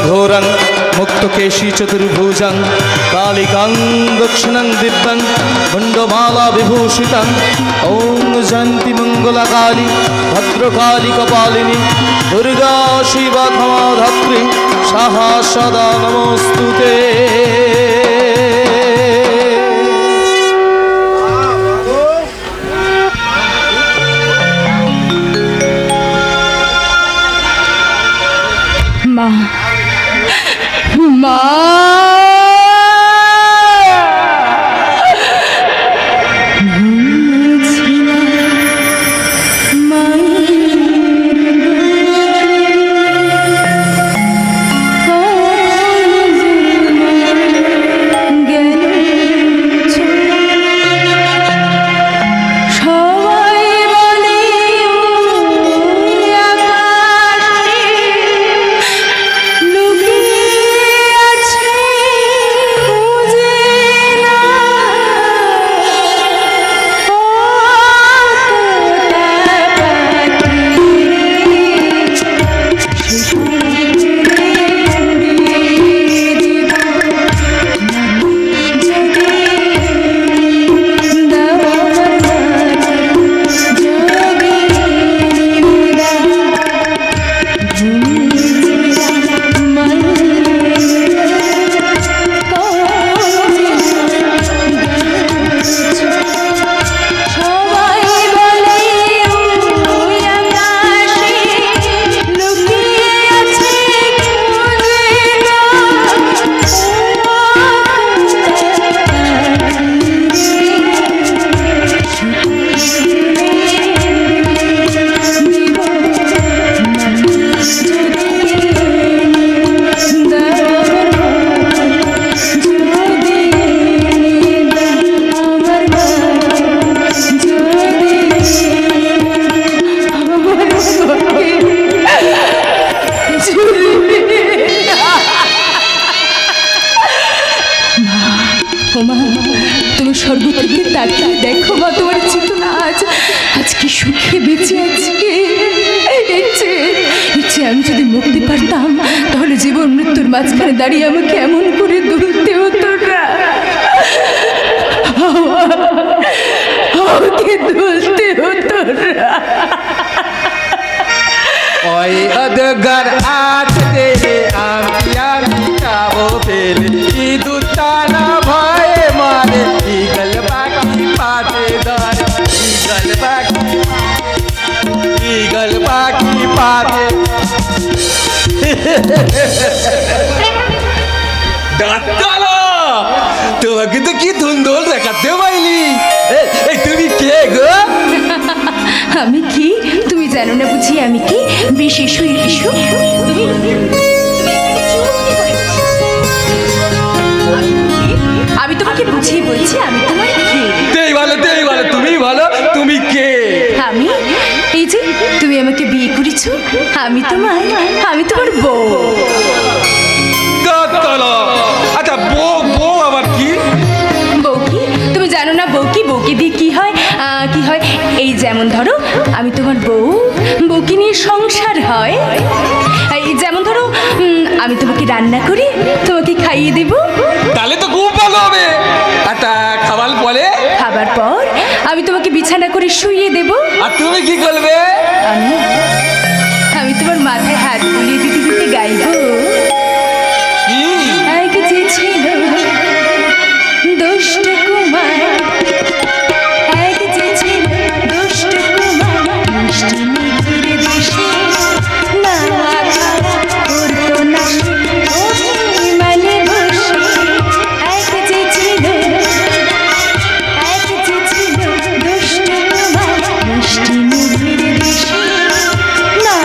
[SPEAKER 1] ঘোরং মুক্তকেশী চতুর্ভুজং কালিকাং দক্ষিণং দিব্যং মুন্ডমালা বিভূষিতং ওম জয়ন্তী মঙ্গলকালী ভদ্রকালী কপালিনী দুর্গা শিবা ক্ষমা ধাত্রী সাহা সদা নমস্তুতে।
[SPEAKER 3] মা, মা, মাঝখানে দাঁড়িয়ে আমাকে এমন করে দুলতে হতো না, আমাকে দুলতে হতো না।
[SPEAKER 10] ওই অদগর আজ তেরে আমি কাবো পেলে ইদুতানা ভয়ে মারে ইগল বাকি পাতে দার ইগল বাকি পাতে ডাক্তারা তোমাকে তো কি ধুন্দল দেখাতে পাইলি। এই তুমি কে গো?
[SPEAKER 3] আমি কি তুমি জানো না বুঝি? আমি কি বিশেষ ইস্যু? আমি তোমাকে বুঝিয়ে বলছি আমি তোমার কে।
[SPEAKER 10] তেই ভালো তুমি ভালো, তুমি কে?
[SPEAKER 3] আমি এই যে তুমি আমাকে বিয়ে করেছো, আমি তোমার বউ।
[SPEAKER 10] আচ্ছা বউ আবার কি?
[SPEAKER 3] বউ কি তুমি জানো না? বউকে দিয়ে কি হয়? এই যেমন ধরো আমি তোমার বউকে নিয়ে সংসার হয়। এই যেমন ধরো আমি তোমাকে রান্না করি, তোমাকে খাইয়ে দেব।
[SPEAKER 10] তাহলে তো খুব ভালো হবে। আচ্ছা খাবার
[SPEAKER 3] পর আমি তোমাকে বিছানা করে শুইয়ে দেব।
[SPEAKER 10] আর তুমি কি করবে?
[SPEAKER 3] আমি তোমার মাথায় হাত বুলিয়ে দিতে দিতে গাইবো, এক যে ছিল দুষ্ট কুমার, এক যে ছিল দুষ্ট কুমার, মিষ্টি মিঠির দেশে না করতো না মানে বসে। এক যে ছিল দুষ্ট কুমার, মিষ্টি মিঠির দেশে না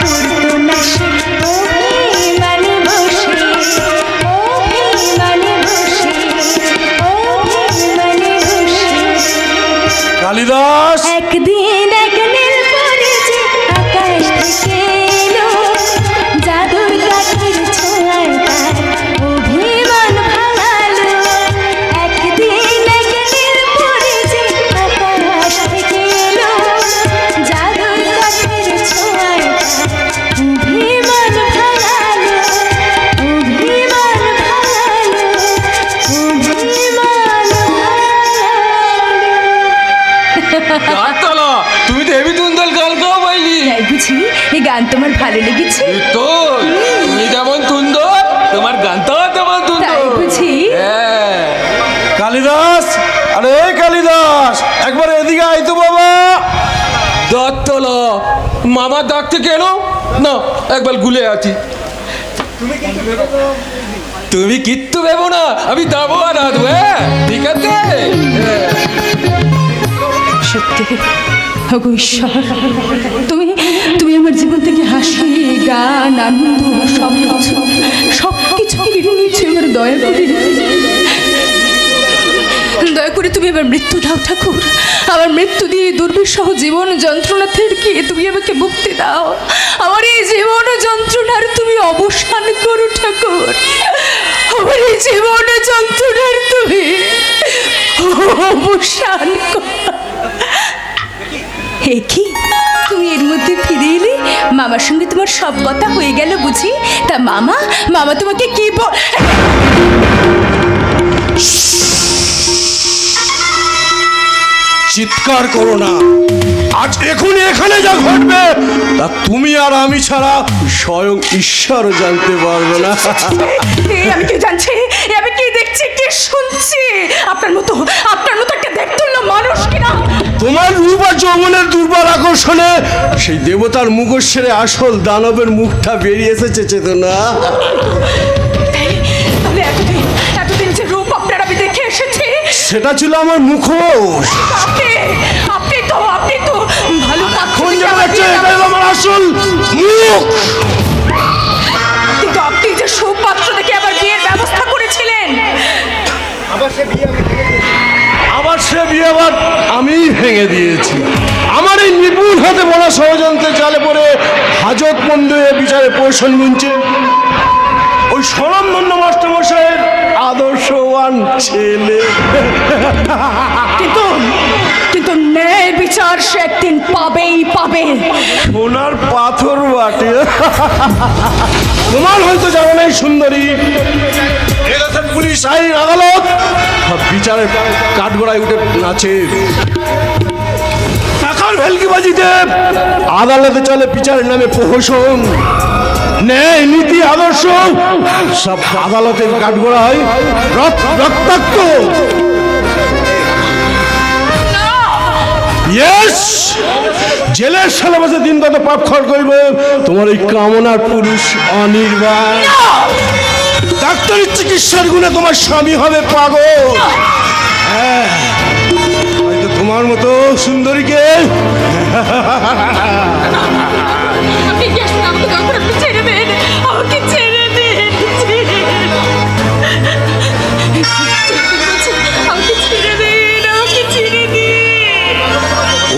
[SPEAKER 3] করতো না অভিমানে বসে, অভিমানে বসে, অভিমানে বসে।
[SPEAKER 8] কালিদাস
[SPEAKER 3] একদিন এক নীল পরেছে আকাশ থেকে এলো, জাদুর কাঠির ছোঁয়ায় তার অভিমান ভাঙালো। একদিন এক নীল পরেছে আকাশ থেকে এলো, জাদুর কাঠির ছোঁয়ায় তার অভিমান ভাঙালো, অভিমান ভাঙালো, অভিমান ভাঙালো।
[SPEAKER 10] তুমি তো হেভি ধুন্দল গান গাও পাইলি।
[SPEAKER 3] তাই বুঝি এই গান তোমার ভালো লেগেছে?
[SPEAKER 10] তো তুমি যেমন ধুন্দল, তোমার গানটাও তেমন ধুন্দল।
[SPEAKER 3] তাই বুঝি?
[SPEAKER 8] কালিদাস, আরে কালিদাস একবার এদিকে আয় তো বাবা।
[SPEAKER 10] দত্তল মামা ডাকতে কেন না, একবার গুলে আছি। তুমি কিচ্ছু ভেবো না, আমি যাবো আর আসবো। ঠিক আছে?
[SPEAKER 3] সত্যি ওগো ঈশ্বর, তুমি আমার জীবন থেকে হাসি, গান, আনন্দ সব কিছু কেড়ে নিয়েছো। এবার দয়া করে তুমি এবার মৃত্যু দাও ঠাকুর। আমার মৃত্যু দিয়ে দুর্বিষহ জীবন যন্ত্রণা থেকে তুমি আমাকে মুক্তি দাও। আমার এই জীবন যন্ত্রণার তুমি অবসান করো ঠাকুর। আমার এই জীবন যন্ত্রণার তুমি অবসান করো। হে কি তুমি এর মধ্যে ফিরে এলে? মামার সঙ্গে তোমার সব কথা হয়ে গেল বুঝি? তা মামা তোমাকে কি
[SPEAKER 8] চিৎকার করো না, আজ এখনই এখানে যা ঘটবে তা তুমি আর আমি ছাড়া স্বয়ং ঈশ্বর জানতে পারবে না।
[SPEAKER 3] আমি কি জানছি? আমি কি দেখছি, কি শুনছি? আপনার মতো একটা দেখতুল্য মানুষ কিনা?
[SPEAKER 8] তোমার রূপ আর যৌবনের দুর্বল আকর্ষণে সেই দেবতার মুখোশ ছেড়ে আসল দানবের মুখটা বেরিয়ে এসেছে চেতনা।
[SPEAKER 3] তাহলে এতদিন যে রূপ আপনার আমি দেখে এসেছি
[SPEAKER 8] সেটা ছিল আমার মুখোশ।
[SPEAKER 3] আপনি তো ভালো
[SPEAKER 8] আমার আসল মুখ।
[SPEAKER 3] কিন্তু আপনি যে সুপাত্র দেখে আবার বিয়ের ব্যবস্থা করেছিলেন,
[SPEAKER 8] আবার সে বিয়ে আবার আমি ভেঙে দিয়েছি। আমার এই নিপুণ হাতে বলা ষড়যন্ত্রের জালে পড়ে হাজত মন্দ বিচারে পোষণ গুনছে ওই স্বনামধন্য মাস্টারমশাইয়ের আদর্শবান ছেলে।
[SPEAKER 3] কিন্তু ন্যায় বিচার সে একদিন পাবেই পাবে।
[SPEAKER 8] সোনার পাথর বাটে। তোমার হয়তো জানা নেই সুন্দরী, এলাকার পুলিশ আইন আদালত বিচারের কাঠগড়ায় উঠে নাচে। টাকার ভেলকিবাজিতে আদালতে চলে বিচারের নামে প্রহসন, ন্যায় নীতি আদর্শ সব আদালতের কাঠগড়ায় রক্তাক্ত। জেলের সালাবাসে দিন তত পাপ খড় করবে তোমার এই কামনার পুরুষ অনির্বাণ। ডাক্তারি চিকিৎসার গুণে তোমার স্বামী হবে পাগল। হ্যাঁ, হয়তো তোমার মতো সুন্দরীকে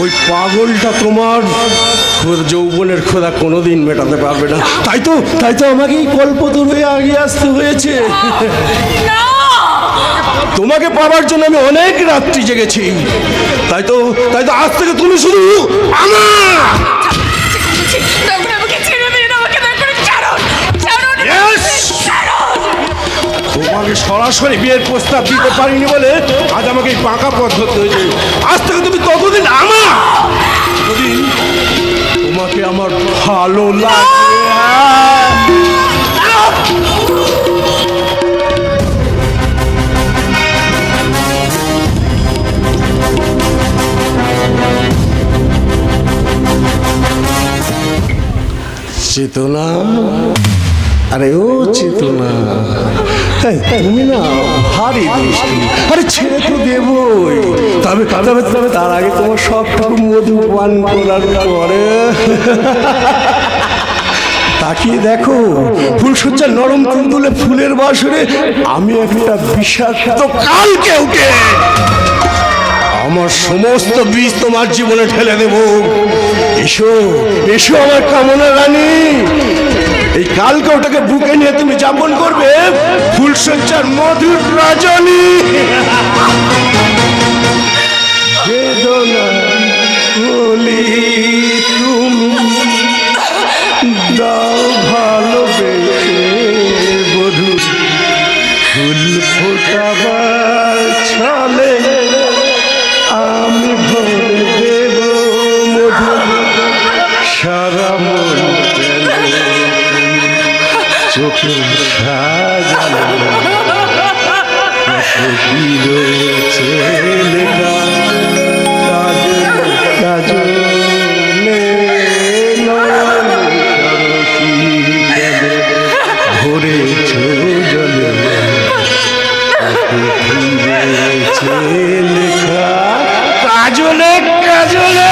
[SPEAKER 8] ওই পাগলটা তোমার যৌবনের খোদা কোনোদিন মেটাতে পারবে না। তাই তো আমাকে কল্পতরু হয়ে আগিয়ে আসতে হয়েছে। তোমাকে পাওয়ার জন্য আমি অনেক রাত্রি জেগেছি। তাই তো আজ থেকে তুমি শুধু আমার। তোমাকে সরাসরি বিয়ের প্রস্তাব দিতে পারিনি বলে আজ আমাকে এই পাকা পথ ধরতে হয়েছে। আজ থেকে তুমি ততদিন আমার, ততদিন তোমাকে আমার ভালো লাগে। চেতনা, আরে ও চেতনা, তুমি না ভারী দুষ্টু। আরে ছেড়ে তো দেবই, তবে তার আগে তোমার সবটুকু মধু পান করার পরে তাকিয়ে দেখো ফুলসজ্জার নরম তুলতুলে ফুলের বাসরে আমি একটা বিষাক্ত কালকে উঠে আমার সমস্ত বীজ তোমার জীবনে ঠেলে দেব। এসো এসো আমার কামনা রানী, এই কালকে ওটাকে বুকে নিয়ে তুমি যাপন করবে ফুলসজ্জার মধুর রজনী। বেদনা বলি তুমি দাও ভালোবেসে বধূ, ফুল ফোটাবার ছলে আমি ভরে দেব মধু, সারা মন চোখে সাজানো কি রয়েছে লেখা কাজলে নয়ন সরসী ভরেছ জলে রয়েছে লেখা কাজলে কাজলে।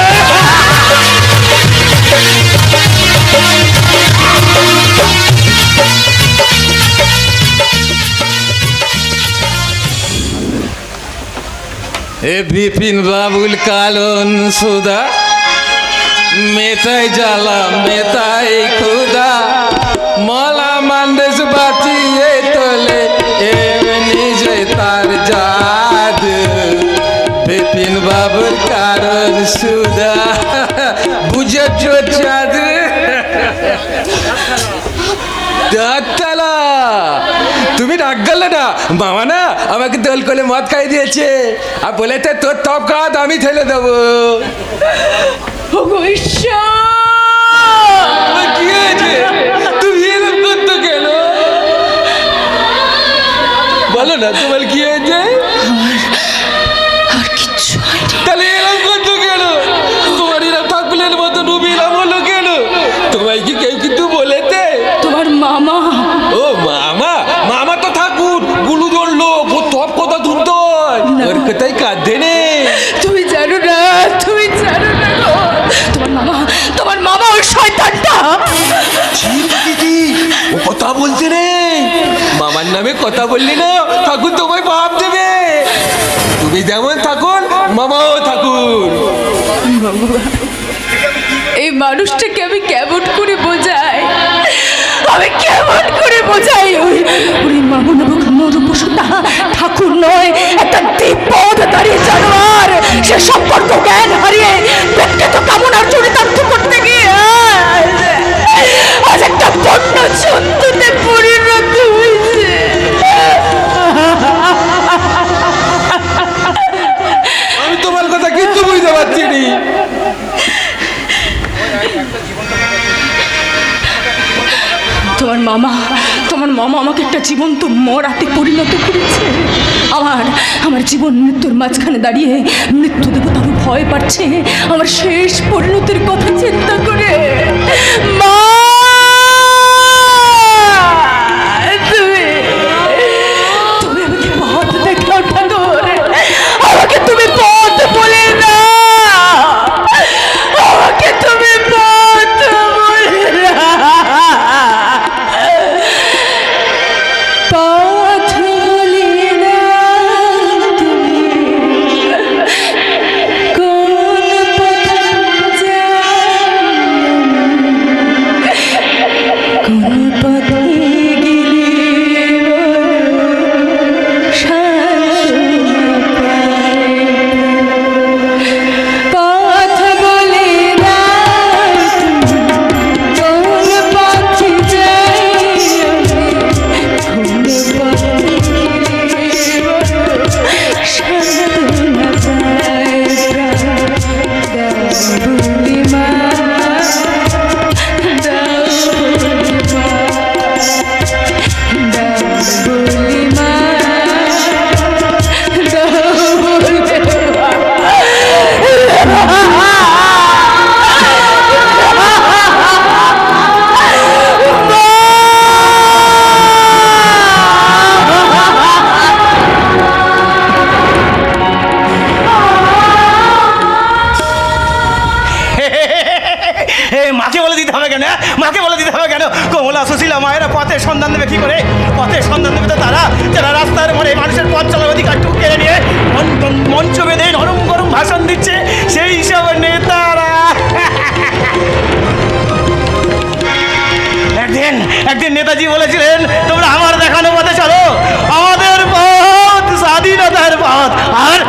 [SPEAKER 10] এ বিপিন বাবুল কালন সুদা, মেতাই জ্বালা মেতাই খুদা, মলা মান্দেশ বাঁচিয়ে তোলে এমনি যে তার জাদ। বিপিন বাবুল কালন সুদা, বুঝেছ চাঁদ। তুমি রাগ গেলে না, মামা না আমাকে দোল করে মদ খাই দিয়েছে আর বলেছে তোর টপ কাজ আমি ঠেলে দেবো। কি হয়েছে, তুমি এরকম করতো কেন বলো না, তোমার কি হয়েছে? তাহলে এরকম করতো কেন? তোমার এরকম ঠাকুরের মতো ডুবিলাম হলো কেন? তোমায় কি কেউ কিন্তু বলেছে?
[SPEAKER 3] তোমার মামা।
[SPEAKER 10] ও মামা, মামা তো ঠাকুর গুলুদর লোক, ও সব কথা শুনতো, ওর কথাই কাঁদে নে।
[SPEAKER 3] তুমি জানো না, তুমি জানো না গো, তোমার মামা ওই শয়তানটা।
[SPEAKER 10] ও কথা বলছে রে, মামার নামে কথা বললি না ঠাকুর তোমায় পাপ দেবে। তুমি যেমন থাকুন মামাও থাকুন।
[SPEAKER 3] এই মানুষটাকে আমি কেমন করে বোঝাই, আমি কেমন করে বোঝাই ওই মরুপশুটা ঠাকুর নয়, একটা দিব্যধারী জানোয়ার। সে সম্পর্ক জ্ঞান হারিয়ে ব্যক্তিগত কামনার চরিতার্থ করতে গিয়ে আজ একটা বন্য জন্তুতে পরিণত হয়েছে।
[SPEAKER 10] আমি তোমার কথা কিচ্ছু বুঝতে পারছি নি।
[SPEAKER 3] তোমার মামা আমাকে একটা জীবন্ত মরাতে পরিণত করেছে। আমার জীবন মৃত্যুর মাঝখানে দাঁড়িয়ে মৃত্যু দেবতার ভয় পাচ্ছে আমার শেষ পরিণতির কথা চিন্তা করে। মা, তুমি আমাকে পথ দেখাও ঠাকুর, আমাকে তুমি পথ বলে না, আমাকে তুমি পথ বলে না। পথ বলে না তুমি কোন পথে যাও, কোন পথে গেলে শান্তি পাই। পথ বলে না কোন পথে যাই, কোন পথে শান্তি পাই। দাবুলি মা, দাবুলি মা,
[SPEAKER 1] মাকে বলে দিতে হবে কেন? মাকে বলে দিতে হবে কেন? কমলা সুশীলা মায়েরা পথের সন্ধান দেবে কি করে? পথের সন্ধান দেবে তো তারা যারা রাস্তার মোড়ে মানুষের পথ চলার অধিকারটুকু কেড়ে নিয়ে মঞ্চ বেঁধে নরম গরম ভাষণ দিচ্ছে সেই সব নেতারা। একদিন নেতাজি বলেছিলেন, তোমরা আমার দেখানো পথে চলো, আমাদের পথ স্বাধীনতার পথ। আর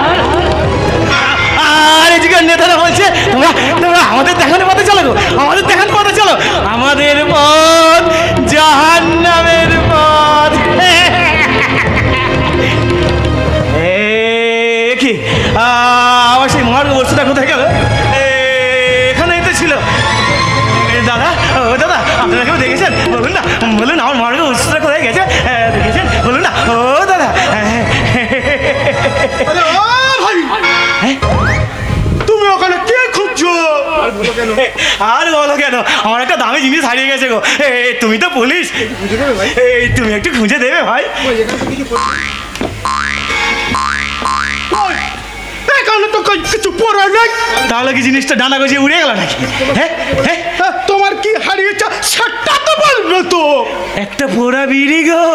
[SPEAKER 1] এদিকের নেতারা বলছে তোমরা আমাদের দেখানো পথে চলো, আমাদের দেখানো পথে চলো, আমাদের পথ জাহান্নামের পথ। কি আমার সেই মহার্ঘ বস্তুটা কোথায় গেল? এখানেই তো ছিল। দাদা, ও দাদা, আপনারা কেউ দেখেছেন? বলুন আমার মহার্ঘ বস্তুটা কোথায় গেছে? দেখেছেন? বলুন না। ও দাদা,
[SPEAKER 8] তুমি ওখানে কে খুঁজছো?
[SPEAKER 1] আর বলো কেন, আমার একটা দামি জিনিস হারিয়ে গেছে গো। তুমি তো পুলিশ, তুমি একটু খুঁজে দেবে ভাই।
[SPEAKER 8] এখানে তো কিছু পড়া নাই।
[SPEAKER 1] তাহলে কি জিনিসটা ডানা গজিয়ে উড়ে গেল নাকি?
[SPEAKER 8] তোমার কি হারিয়েছে সেটা তো বলবে তো।
[SPEAKER 1] একটা পোড়া বিড়ি গো।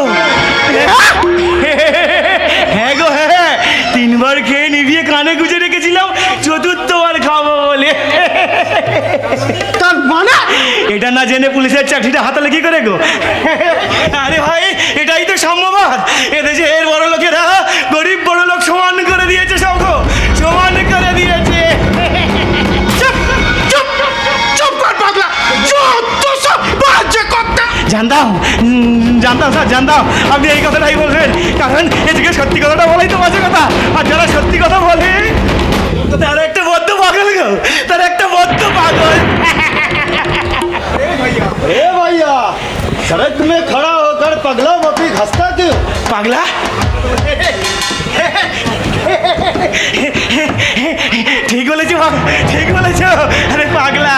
[SPEAKER 1] হ্যাঁ গো, হ্যাঁ, 3 বার খেয়ে নিভিয়ে কানে গুঁজে রেখেছিলাম, 4র্থবার খাবো বলে।
[SPEAKER 8] তার মানে
[SPEAKER 1] এটা না জেনে পুলিশের চাকরিটা হাতালে কি করে গো? আরে ভাই, এটাই তো সম্ভবত। এদেশের বড় লোকেরা গরিব বড় লোক সমান করে দিয়েছে, সব সমান করে দিয়েছে। জানতাম স্যার, জানতাম আপনি এই কথাটাই বলবেন, কারণ এদিকে সত্যি কথাটা বলাই তো বাজে কথা। আর যারা সত্যি কথা বলে তারা একটা বদ্ধ পাগল গো, তারা একটা বদ্ধ পাগল।
[SPEAKER 6] भैया सड़क में खड़ा होकर पगला मोती हंसता क्यों?
[SPEAKER 1] পাগলা? ঠিক বলেছো, ঠিক বলেছো। আরে পাগলা,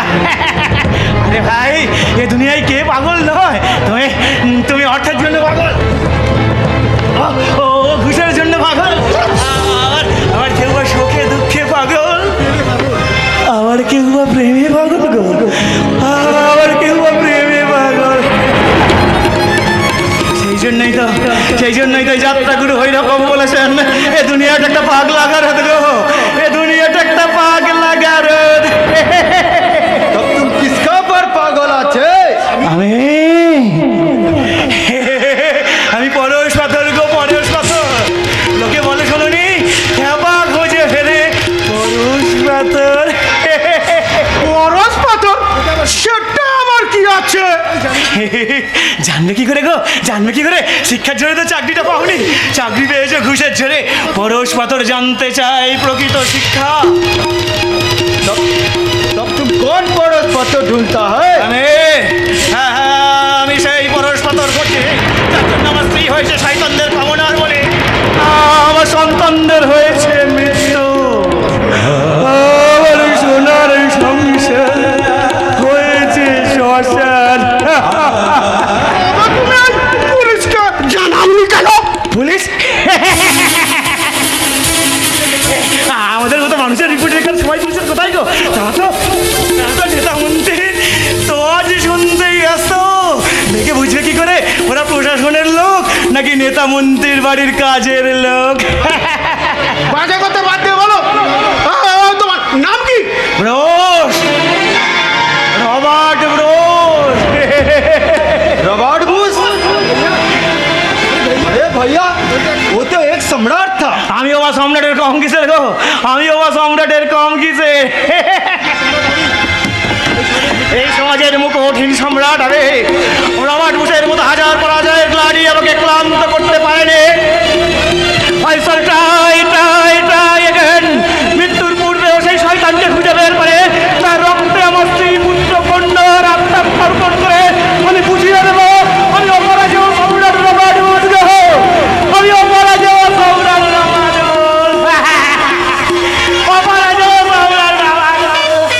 [SPEAKER 1] আরে ভাই, এ দুনিয়ায় কে পাগল নয়? তুমি অর্থের জন্য পাগল, ও ঘুষের জন্য পাগল, আবার কেউ বা সুখে দুঃখে পাগল, আবার কেউ বা প্রেমে পাগল গো, আবার কেউ বা প্রেমে পাগল। সেই জন্যই তো যাত্রাগুরু হইরকম বলেছেন, এ দুনিয়াটা একটা পাগলা গারদ গো, এ দুনিয়াটা একটা পাগলা গারদ।
[SPEAKER 6] तुम किसका पर पागल आछे?
[SPEAKER 1] আমি
[SPEAKER 8] যাচ্ছে।
[SPEAKER 11] জানবে কি করে গো, জানবে কি করে? শিক্ষার জোরে তো চাকরিটা পাওনি, চাকরি পেয়েছো ঘুষের জোরে। পরশ পাথর জানতে চাই প্রকৃত শিক্ষা।
[SPEAKER 6] কোন পরশ পত্র ঢুলতা হয়?
[SPEAKER 11] হ্যাঁ আমি সেই পরশ পাথর করছি, যার জন্য আমার স্ত্রী হয়েছে শয়তানদের কামনার বলে, আমার সন্তানদের হয়েছে মৃত্যু, আমার সোনার সংসার হয়েছে শ্মশান।
[SPEAKER 6] পুলিশকে জানাবি কেন?
[SPEAKER 11] পুলিশ আমাদের মতো মানুষের রিপোর্ট রেখার সময় পুলিশের কোথায় গো? নেতা মন্ত্রী তো আজ শুনতেই আসতো, দেখে বুঝবে কি করে ওরা প্রশাসনের লোক নাকি নেতা মন্ত্রীর বাড়ির কাজের লোক?
[SPEAKER 6] বাজে কথা বাদ দিয়ে বলো, তোমার নাম কি?
[SPEAKER 11] Bros, Robert bros.
[SPEAKER 6] Robert Bush? अरे भैया वो तो एक सम्राट था।
[SPEAKER 11] আমি ওবা সম্রাটের কম কিসের গো, আমি ওবা সম্রাটের কম কিসে? এই সমাজের মুখহীন সম্রাট হবে রবার্ট বুশের মতো হাজার পরাজয়ের গ্লাডি আমাকে ক্লান্ত করতে পারেনি। মৃত্যুর পূর্বেও সেই শয়তানকে খুঁজে বের করে তার রক্তে আমার স্ত্রী পুত্র কন্যার আত্মা সমর্পণ করে আমি বুঝিয়ে দেবো আমি অপরাজেয় সম্রাট রবার্ট বুশ গো, আমি অপরাজেয় সম্রাট রবার্ট বুশ, অপরাজেয় সম্রাট রবার্ট বুশ।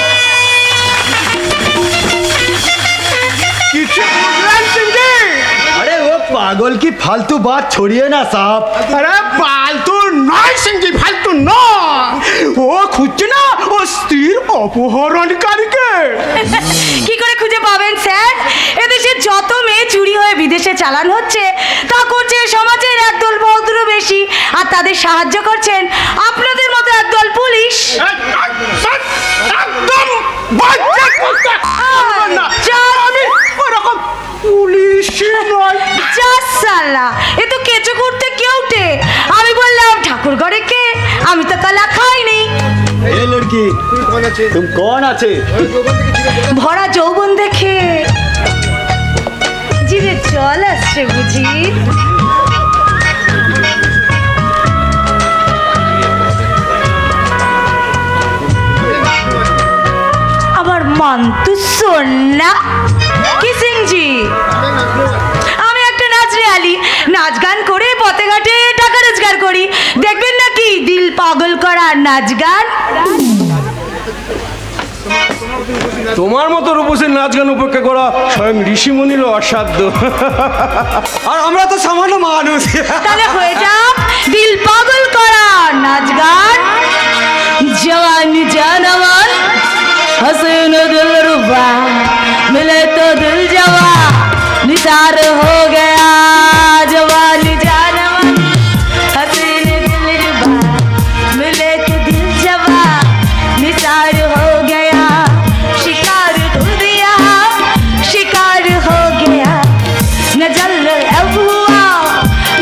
[SPEAKER 6] अरे वो पागल की फालतू बात छोड़िए ना साहब। अरे फालतू नয় সিংজি, ফালতু নয়, ও খুঁজছে না ও স্ত্রীর অপহরণকারীকে।
[SPEAKER 3] কি করে খুঁজে পাবেন স্যার? এদেশে যত মেয়ে চুরি হয়ে বিদেশে চালান হচ্ছে তা করছে সমাজের একদল ভদ্র বেশি, আর তাদের সাহায্য করছেন আপনাদের মতো একদল পুলিশ।
[SPEAKER 6] একদম বাজে কথা। আমি ওরকম পুলিশই নয়।
[SPEAKER 3] যা সালা, এ তো কেঁচো করতে কেউটে। আমি বললাম ঠাকুর ঘরে কে, আমি তো কলা খাইনি।
[SPEAKER 6] ए लड़की तुम कौन आछे?
[SPEAKER 3] ভরা যৌবন দেখে জিভে জল আসছে বুঝি। আমার মান্তু সোনা কি সিংজি, আমি একটা নাচরে আলি, নাচ গান করে পথে ঘাটে টাকা রোজগার করি। দেখবেন নাকি দিল পাগল করা নাচ গান?
[SPEAKER 8] তোমার মতো রূপসীর নাচ গান উপেক্ষা করা স্বয়ং ঋষিমুনিরও অসাধ্য।
[SPEAKER 6] আর আমরা তো সামান্য মানুষ।
[SPEAKER 3] তাহলে হয়ে যাক দিল পাগল করা নাচ গান। जवानी जानवर हसीन दिल रुबा मिले तो दिल जवा निसार हो गया। जवानी जानवर हसीन दिल रुबा मिले तो दिल जवा निसार हो गया। शिकार हो दिया शिकार हो गया। न जल अब हुआ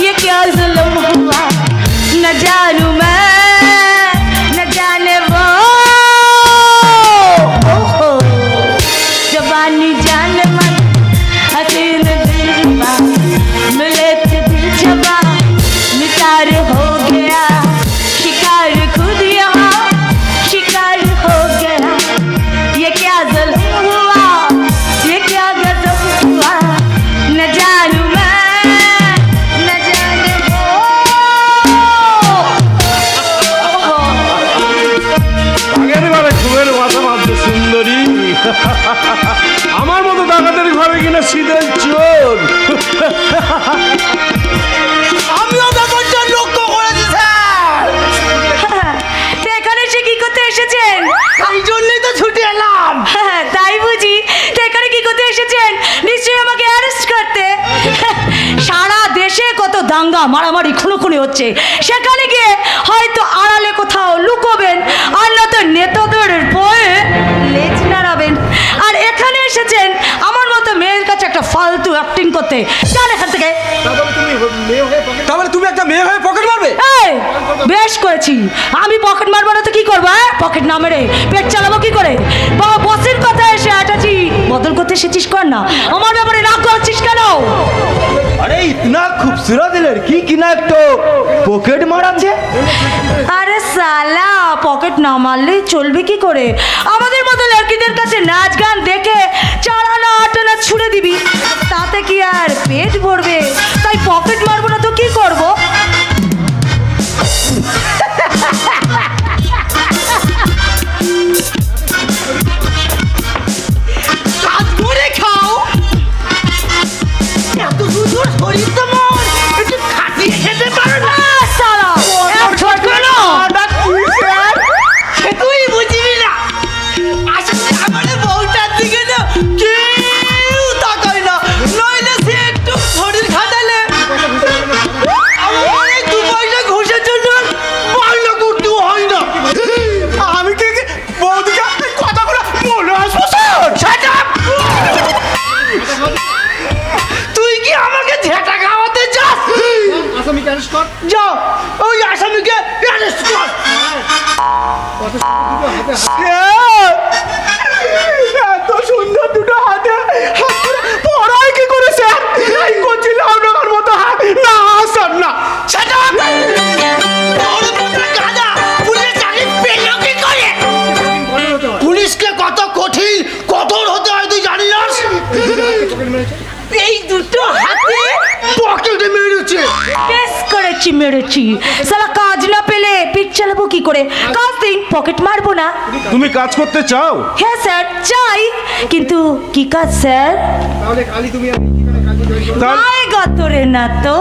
[SPEAKER 3] ये क्या जुल्म हुआ। न जानू मैं जवानी जान मन हसीन दिल मिले थे दिल जवा निसार हो गया। शिकार खुद यहाँ शिकार हो गया। ये क्या जुल्म हुआ ये क्या गजब हुआ। न जानू मैं न जाने वो।
[SPEAKER 8] আগের বারে খুবের মাথা মারতে সুন্দরী, আমার মতো ডাকাতের ঘরে কিনা শীতের চোর।
[SPEAKER 6] আমিও ব্যাপারটা লক্ষ্য করেছি স্যার।
[SPEAKER 3] তো এখানে সে কি করতে এসেছেন?
[SPEAKER 6] এই জন্যই তো ছুটে এলাম।
[SPEAKER 3] তাই বুঝি? তো এখানে কি করতে এসেছেন? নিশ্চয়ই আমাকে অ্যারেস্ট করতে। সারা দেশে কত দাঙ্গা মারামারি খুনোখুনি হচ্ছে, সেখানে গিয়ে হয়তো আড়ালে কোথাও লুকোবেন, আর নয়তো নেতাদের ভয়ে লেজ নাড়াবেন। আর এখানে এসেছেন আমার মতো মেয়ের কাছে একটা ফালতু অ্যাক্টিং করতে। চল এখান থেকে।
[SPEAKER 6] তাহলে তুমি একটা মেয়ে হয়ে পকেট মারবে?
[SPEAKER 3] এই বেশ করেছি, আমি পকেট মারবো না তো কি করবো? পকেট না মেরে পেট চালাবো কি করে? বাবা বসের কথা এসে আটাজি বদল করতে করতে এসেছিস কর না, আমার ব্যাপারে রাগ করছিস কেন?
[SPEAKER 6] अरे इतना खूबसूरत लड़की की ना तो पॉकेट मारा छे।
[SPEAKER 3] আরে সালা, পকেট না মারলেই চলবে কি করে? আমাদের মতো লড়কিদের কাছে নাচ গান দেখে চারানা আটানা ছুড়ে দিবি, তাতে কি আর পেট ভরবে? তাই পকেট মারবো না তো কি করব? কাজ করে খাও, এত সুন্দর শরীর তোমার, একটু খাটিয়ে খেতে পারো না? সালা এক ছোট না তুই বুঝবি না, আসলে আমার বউটার দিকে না কেউ তাকায় না, নইলে সে একটু শরীর খাটালে আমার এই দু পয়সা ঘুষের জন্য বায়না করতে হয় না।
[SPEAKER 6] আমি কি বৌদিকে কথাগুলো বলে আসবো স্যার?
[SPEAKER 3] তুই কি আমাকে ঝেঁটা খাওয়াতে চাস?
[SPEAKER 6] আসামিকে অ্যারেস্ট কর।
[SPEAKER 3] যাও ওই আসামিকে অ্যারেস্ট কর।
[SPEAKER 6] এত সুন্দর দুটো হাতে পড়ায় কি করে স্যার? এই করছিল আপনার মতো হাত না স্যার না।
[SPEAKER 3] Shut up! ওরে পুত্র গাধা, পুলিশ চাকরি পেল কি করে? পুলিশকে কত কঠিন কঠোর হতে হয় তুই জানিস না? এই দুটো হাতে পকেটে মেরেছে। বেশ করেছি মেরেছি, সালা কাজ না পেলে পিঠ চালাবো কি করে? কাজ দিন, পকেট মারবো না।
[SPEAKER 8] তুমি কাজ করতে চাও?
[SPEAKER 3] হ্যাঁ স্যার চাই, কিন্তু কি কাজ স্যার?
[SPEAKER 6] তাহলে কালি তুমি
[SPEAKER 3] আয় গতরে না তো।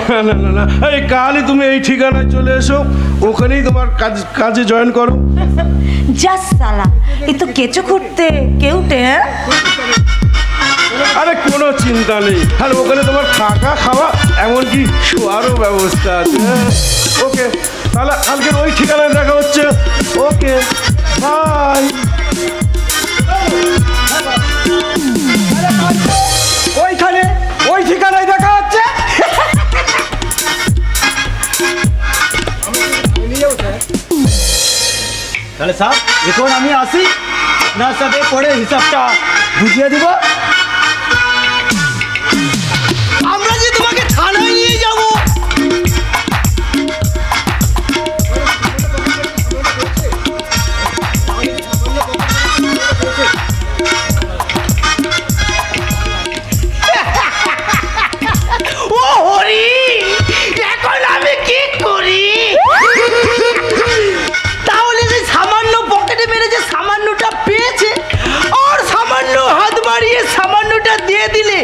[SPEAKER 8] না না না না, এই কালই তুমি এই ঠিকানায় চলে এসো, ওখানেই তোমার কাজে জয়েন করো।
[SPEAKER 3] যা সালা, এ তো কেঁচো খুঁড়তে কেউটে।
[SPEAKER 8] আরে কোনো চিন্তা নেই, আর ওখানে তোমার থাকা খাওয়া এমনকি শোয়ারও ব্যবস্থা আছে। ওকে, তাহলে কালকে ওই ঠিকানায় দেখা হচ্ছে। Okay bye.
[SPEAKER 6] ওইখানে ওই ঠিকানায় দেখা হচ্ছে। তাহলে স্যার এখন আমি আসি, আপনার সাথে পরে হিসাবটা বুঝিয়ে দিব।
[SPEAKER 3] আমরা যে তোমাকে থানায় নিয়ে যাব। ও হরি, এখন আমি কি করি? তাহলে যে সামান্য পকেটে মেরে যে সামান্যটা পেয়েছে, আর সামান্য হাত বাড়িয়ে সামান্যটা দিয়ে দিলে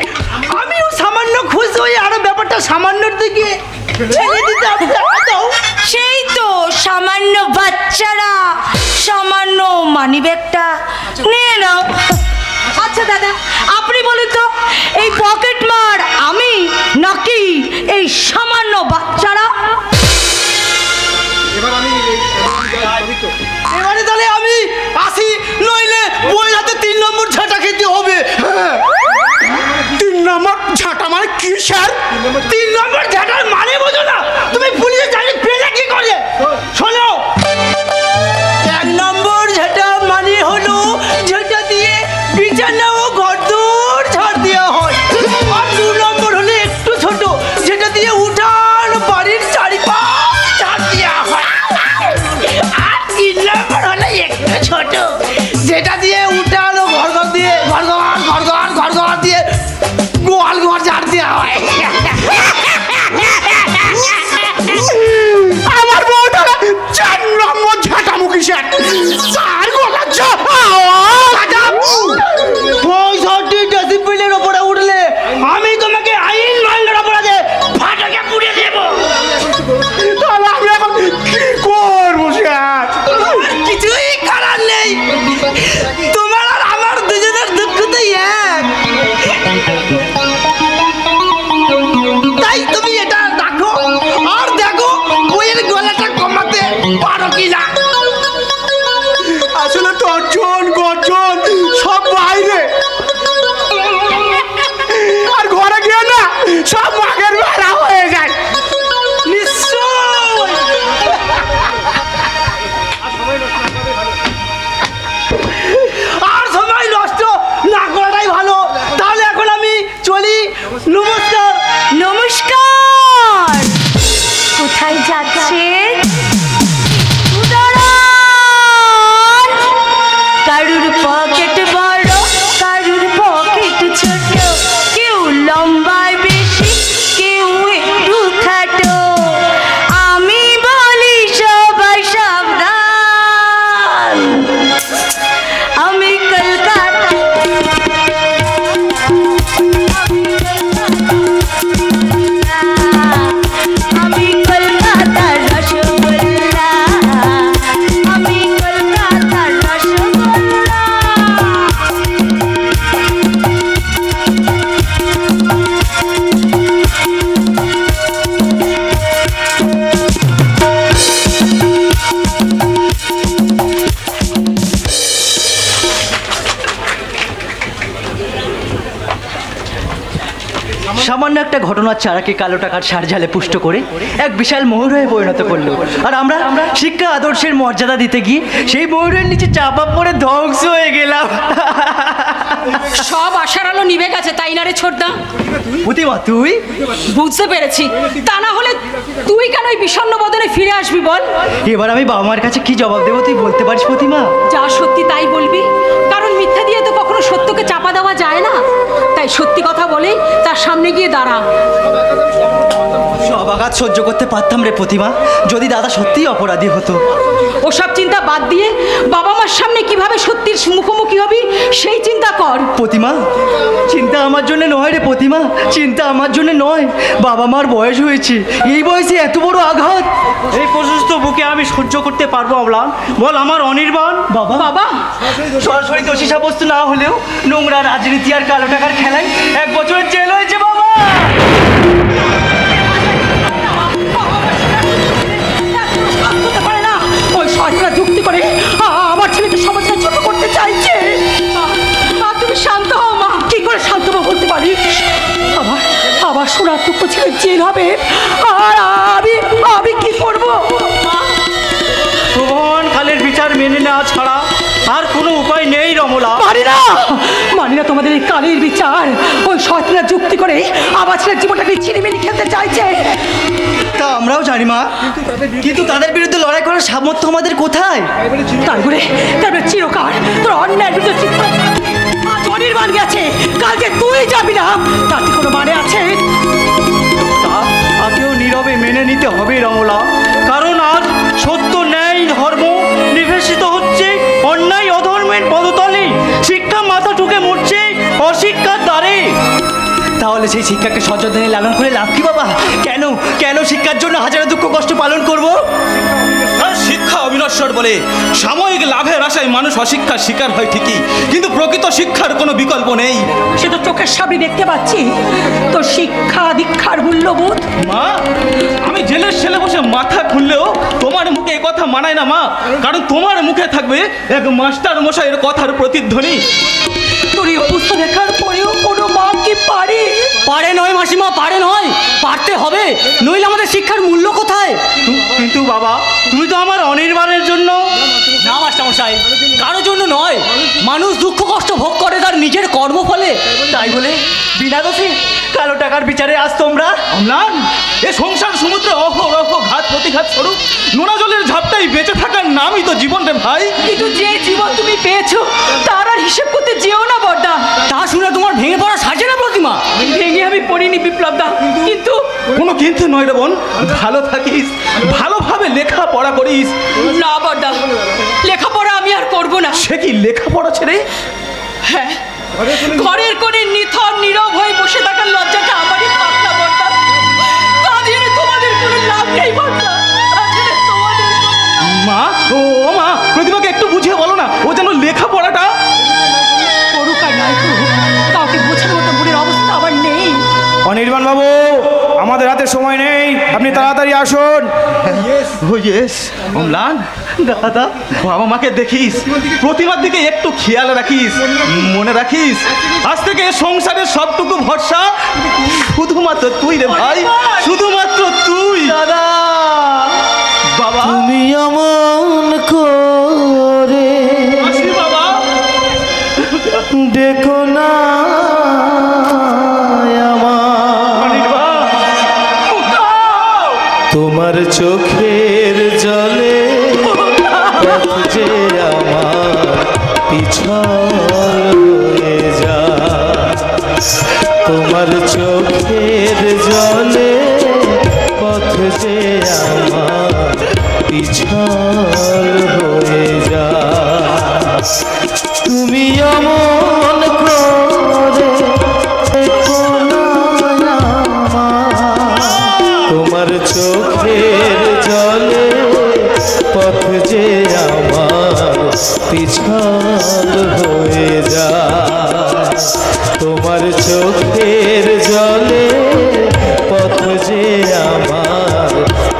[SPEAKER 3] আমিও সামান্য খুশি হয়ে আরো ব্যাপারটা সামান্যর দিকে ছেড়ে দিতে হবে। সেই তো সামান্য বাচ্চারা সামান্য মানি ব্যাগটা নিয়ে নাও। আচ্ছা দাদা, আপনি বলুন তো, এই পকেট মার আমি নাকি এই সামান্য বাচ্চারা? এবারে তাহলে আমি আসি, নইলে বই হাতে 3 নম্বর ঝাঁটা খেতে হবে।
[SPEAKER 6] 3 নম্বর ঝাঁটা মানে কি স্যার?
[SPEAKER 3] 3 নম্বর ঝাঁটার মানে বোঝো না? তুমি পুলিশের চাকরি পেলে কি করে? শোনো, 1 নম্বর ঝাঁটা মানে হলো যেটা দিয়ে বিছানা ও ঘরদোর ঝাড় দেওয়া হয়, আর 2 নম্বর হলো একটু ছোট, যেটা দিয়ে উঠান বাড়ির চারিপাশ ঝাড় দেওয়া হয়, আর 3 নম্বর হলো একটু ছোট, যেটা দিয়ে উঠান ও ঘর দিয়ে ঘর দিয়ে গোয়াল ঘর ঝাড় দেওয়া হয়।
[SPEAKER 6] আমার বউটা 4 নম্বর ঝাঁটা মুখী স্যার। 4 গলা
[SPEAKER 11] সামান্য একটা ঘটনার চারাকে কালো টাকার সার জালে পুষ্ট করে এক বিশাল ময়ূর হয়ে পরিণত করলো। আর আমরা শিক্ষা আদর্শের মর্যাদা দিতে গিয়ে সেই ময়ূরের নিচে চাপা পড়ে ধ্বংস হয়ে গেলাম।
[SPEAKER 3] সব আশার আলো নিভে গেছে, তাই না রে ছোটদা?
[SPEAKER 11] প্রতিমা তুই
[SPEAKER 3] বুঝতে পেরেছি। তা না হলে তুই কেন ওই বিষণ্ণ বদনে ফিরে আসবি বল?
[SPEAKER 11] এবার আমি বাবা মার কাছে কি জবাব দেবো তুই বলতে পারিস প্রতিমা?
[SPEAKER 3] যা সত্যি তাই বলবি, কারণ মিথ্যা দিয়ে তো কখনো সত্যকে চাপা দেওয়া যায় না। তাই সত্যি কথা বলে তার সামনে গিয়ে দাঁড়া।
[SPEAKER 11] সব আঘাত সহ্য করতে পারতাম রে প্রতিমা, যদি দাদা সত্যিই অপরাধী হতো।
[SPEAKER 3] ওসব চিন্তা বাদ দিয়ে বাবা মার সামনে কিভাবে সত্যির মুখোমুখি হবি সেই চিন্তা কর।
[SPEAKER 11] প্রতিমা, চিন্তা আমার জন্য নয় রে প্রতিমা, চিন্তা আমার জন্য নয়। বাবা মার বয়স হয়েছে, এই বয়সে এত বড় আঘাত
[SPEAKER 5] এই প্রশস্ত বুকে আমি সহ্য করতে পারবো অম্লান? বল আমার অনির্বাণ।
[SPEAKER 11] বাবা
[SPEAKER 3] বাবা
[SPEAKER 11] সরাসরি দোষী সাব্যস্ত না হলেও নোংরা রাজনীতি আর কালো টাকার খেলায় 1 বছরের জেল হয়েছে বাবা।
[SPEAKER 3] ওই সরকার যুক্তি করে আমার ছেলেকে সমাজকে ছোট করতে চাইছে। তুমি শান্ত হও মা। কি করে শান্ত হবো বলতে পারিস? আবার সোনার টুকরো ছেলে জেল হবে, আর আমি কি করবো?
[SPEAKER 5] প্রমাণ কালের বিচার মেনে নেওয়া ছাড়া আর কোনো উপায় নেই রমলা।
[SPEAKER 3] মানি না তোমাদের এই কালের বিচার। ওই শয়তানরা যুক্তি করে আমার ছেলের জীবনটাকে ছিনিমিনি খেলতে চাইছে।
[SPEAKER 11] তা আমরাও জানি মা, কিন্তু তাদের বিরুদ্ধে লড়াই করার সামর্থ্য আমাদের কোথায়?
[SPEAKER 3] তারপরে চিরকাল তোর অন্যায়ের বিরুদ্ধে চিৎকার। আজ অনির্বাণ গেছে, কালকে তুই যাবি না, তাতে কোনো মানে আছে?
[SPEAKER 5] তা তাকেও নীরবে মেনে নিতে হবে রমলা, কারণ আজ সত্য ন্যায় ধর্ম নিবেশিত হচ্ছে অন্যায় অধর্মের পদতলে। শিক্ষা মাথা ঠুকে মরছে অশিক্ষার দ্বারে।
[SPEAKER 11] তাহলে সেই শিক্ষাকে সযত্নে লালন করে লাভ কি বাবা? কেন কেন শিক্ষার জন্য হাজারো দুঃখ কষ্ট পালন করব?
[SPEAKER 4] শিক্ষা অবিনশ্বর বলে সাময়িক লাভের আশায় মানুষ অশিক্ষার শিকার হয় ঠিকই, কিন্তু প্রকৃত শিক্ষার কোনো বিকল্প নেই।
[SPEAKER 3] সে তো চোখের সামনে দেখতে পাচ্ছি তো শিক্ষা দীক্ষার মূল্যবোধ।
[SPEAKER 4] মা, আমি জেলের ছেলে বসে মাথা খুললেও তোমার মুখে এ কথা মানায় না মা, কারণ তোমার মুখে থাকবে এক মাস্টার মশাইয়ের কথার প্রতিধ্বনি।
[SPEAKER 3] তোর এই অবস্থা দেখার পরেও কোনো মা কি পারে?
[SPEAKER 11] পারে নয় মাসিমা, পারে নয়, পারতে হবে, নইলে আমাদের শিক্ষার মূল্য কোথায়?
[SPEAKER 5] কিন্তু বাবা, তুমি তো আমার অনির্বাণের জন্য।
[SPEAKER 11] না মাস্টারমশাই, কারোর জন্য নয়। মানুষ দুঃখ কষ্ট ভোগ করে তার নিজের কর্মফলে, তাই বলে বিনা দোষে কালো টাকার বিচারে আজ তোমরা
[SPEAKER 4] অম্লান, এ সংসার সমুদ্রে অহরহ ঘাত প্রতিঘাত স্বরূপ নোনা জলের ঝাপটাই বেঁচে থাকার নামই তো জীবন রে ভাই।
[SPEAKER 3] কিন্তু যে জীবন তুমি পেয়েছো তার আর হিসেব করতে যেও না বড়দা।
[SPEAKER 11] তা শুনে তোমার ভেঙে পড়া সাজে না প্রতিমা?
[SPEAKER 3] ভেঙে আমি পড়িনি বিপ্লবদা, কিন্তু
[SPEAKER 4] কোনো কিন্তু নয় রে বোন, ভালো থাকিস, ভালোভাবে লেখাপড়া করিস।
[SPEAKER 3] না বড়দা, লেখাপড়া আমি আর করবো না।
[SPEAKER 4] সে কি লেখাপড়া ছেড়ে?
[SPEAKER 3] হ্যাঁ, ঘরের কোণে নিথর নীরব হয়ে বসে থাকার লজ্জাটা আমারই থাক না বড়দা। তা দিয়ে তোমাদের কোনো লাভ নেই বড়দা।
[SPEAKER 4] মা, ও মা, প্রতিমাকে একটু বুঝিয়ে বলো না, ও যেন লেখাপড়াটা
[SPEAKER 3] করুক আর নাই করুক, কাউকে বোঝানোর মতো মনের অবস্থা আমার নেই।
[SPEAKER 1] অনির্বাণ বাবু, আমাদের হাতে সময় নেই, আপনি তাড়াতাড়ি আসুন।
[SPEAKER 4] ও ইয়েস অম্লান, দাদা বাবা মাকে দেখিস, প্রতিমার দিকে একটু খেয়াল রাখিস, মনে রাখিস আজ থেকে সংসারের সবটুকু ভরসা শুধুমাত্র তুই রে ভাই, শুধুমাত্র তুই।
[SPEAKER 11] দাদা
[SPEAKER 4] বাবা,
[SPEAKER 2] তুমি অমন করে
[SPEAKER 4] আসি বাবা,
[SPEAKER 2] দেখো না তোমার চোখের জলে যে আমার পিছল হয়ে যায়, তোমার চোখের জলে পথ যে আমার পিছল হয়ে যায়। তুমি অমন করে দেখো না আমার, তোমার চোখের জলে পথ যে আমার পিছল হয়ে যায়, তোমার চোখের জলে পথ যে আমার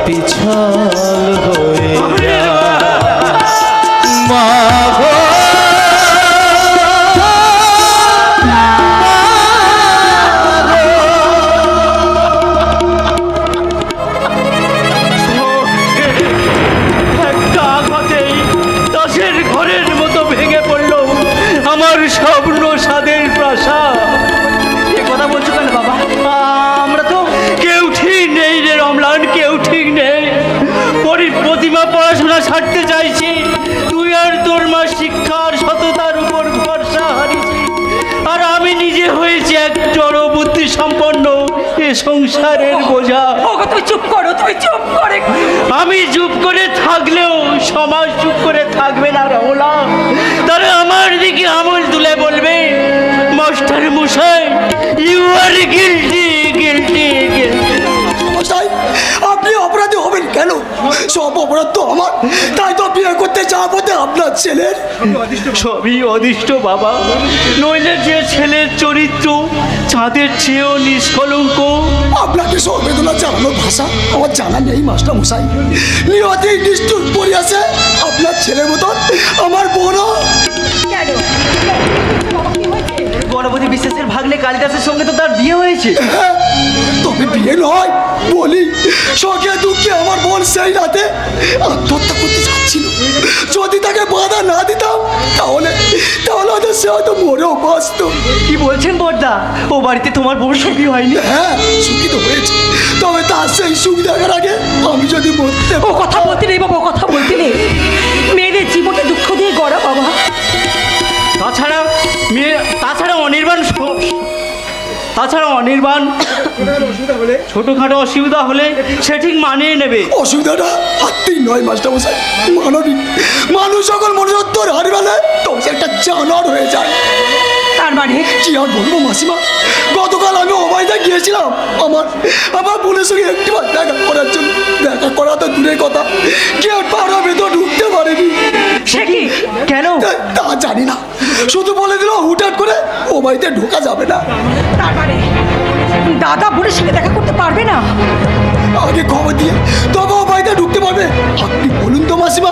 [SPEAKER 2] পিছল হয়ে যায়। মা গো
[SPEAKER 5] বিয়ে হয়েছে এক জড় বুদ্ধি সম্পন্ন এ সংসারের বোঝা।
[SPEAKER 3] ওগো তুমি চুপ করো, তুমি চুপ করে।
[SPEAKER 5] আমি চুপ করে থাকলেও সমাজ চুপ করে থাকবে না রমলা। তারা আমার দিকে আঙুল তুলে বলবে, মাস্টার মশাই you are guilty guilty guilty.
[SPEAKER 7] মশাই আপনি অপরাধী হবেন কেন? সব অপরাধ তো আমার, তাই তো বিয়ে করতে যাওয়া পথে আপনার ছেলের।
[SPEAKER 5] সবই অদিষ্ট বাবা, নইলে যে ছেলের চরিত্র চাঁদের চেয়েও নিষ্কলঙ্ক।
[SPEAKER 7] আপনাকে সর্বেদনা জানানোর ভাষা আমার জানা নেই মাস্টার মশাই। নিয়তি নিষ্ঠুর পড়িয়াছে আপনার ছেলের মতন আমার বোনও।
[SPEAKER 11] গণপতি বিশ্বাসের ভাগ্নে কালিদাসের সঙ্গে তো তার বিয়ে হয়েছে।
[SPEAKER 7] তবে বিয়ে নয় বলি, শখে দুঃখে আমার বোন সেই রাতে আত্মহত্যা করতে যাচ্ছিল। যদি তাকে বাধা না দিতাম তাহলে তাহলে হয়তো সে হয়তো মরেও বাঁচত।
[SPEAKER 11] কি বলছেন বড়দা, ও বাড়িতে তোমার বউ সুখী হয়নি?
[SPEAKER 7] হ্যাঁ সুখী তো হয়েছে, তবে তার সেই সুখ দেখার আগে আমি যদি মরতে।
[SPEAKER 3] ও কথা বলতে নেই বাবা, ও কথা বলতে নেই। মেয়েদের জীবনে দুঃখ দিয়ে গড়া বাবা।
[SPEAKER 5] তাছাড়া অনির্বাণ ছোটখাটো অসুবিধা হলে সে ঠিক মানিয়ে নেবে।
[SPEAKER 7] অসুবিধাটা আত্মীয় নয় মাস্টার মশাই, মানবিক। মানুষ সকল মনুষ্যত্ব হারিয়ে তো সে একটা জানোয়ার হয়ে যায়।
[SPEAKER 3] তার মানে
[SPEAKER 7] কি আর বলবো মাসিমা, গতকাল আমি অবাইদা গিয়েছিলাম আমার বোনের সঙ্গে একটিবার দেখা করার জন্য। দেখা করা তো দূরের কথা, গেট পার হবে তো ঢুকতে পারিনি।
[SPEAKER 3] সে কি
[SPEAKER 11] কেন
[SPEAKER 7] তা জানি না, শুধু বলে দিল হুটহাট করে ও বাড়িতে ঢোকা যাবে না।
[SPEAKER 3] তার মানে দাদা বোনের সঙ্গে দেখা করতে পারবে না?
[SPEAKER 7] আগে খবর দিয়ে তবে ও বাড়িতে ঢুকতে পারবে। আপনি বলুন তো মাসিমা,